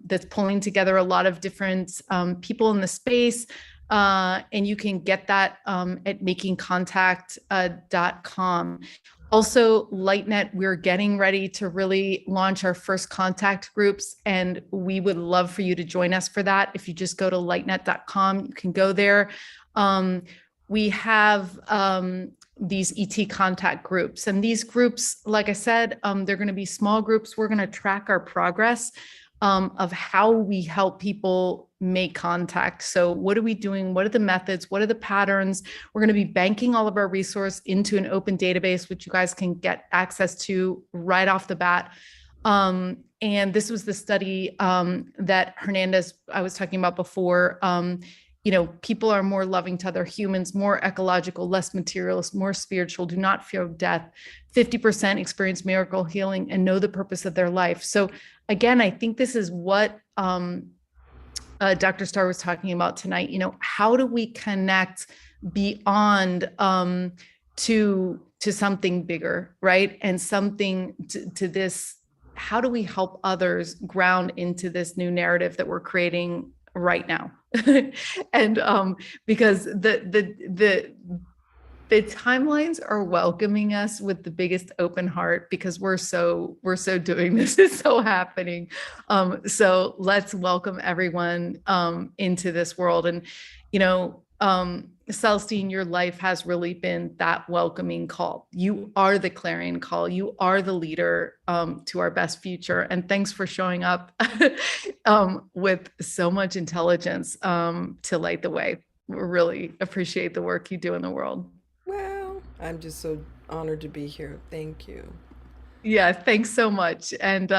that's pulling together a lot of different people in the space. And you can get that at makingcontact.com. Also, LightNet, we're getting ready to really launch our first contact groups, and we would love for you to join us for that. If you just go to lightnet.com, you can go there. We have these ET contact groups, and these groups, like I said, they're going to be small groups. We're going to track our progress of how we help people make contact. So what are we doing? What are the methods? What are the patterns? We're going to be banking all of our resource into an open database, which you guys can get access to right off the bat. And this was the study that Hernandez, I was talking about before. People are more loving to other humans, more ecological, less materialist, more spiritual, do not fear death. 50% experience miracle healing and know the purpose of their life. So again, I think this is what Dr. Star was talking about tonight. How do we connect beyond to something bigger, right? And something to this, how do we help others ground into this new narrative that we're creating right now. And because the timelines are welcoming us with the biggest open heart, because we're so doing this. It's so happening. So let's welcome everyone into this world. And Celestine, your life has really been that welcoming call. You are the clarion call. You are the leader to our best future. And thanks for showing up with so much intelligence to light the way. We really appreciate the work you do in the world. Well, I'm just so honored to be here. Thank you. Yeah, thanks so much. And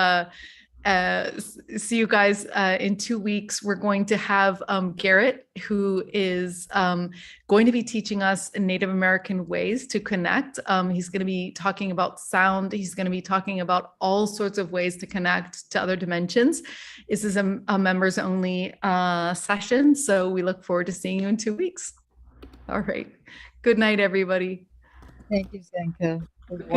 see you guys in 2 weeks. We're going to have Garrett, who is going to be teaching us Native American ways to connect. He's going to be talking about sound. He's going to be talking about all sorts of ways to connect to other dimensions. This is a members only session. So we look forward to seeing you in 2 weeks. All right. Good night, everybody. Thank you, Zenka.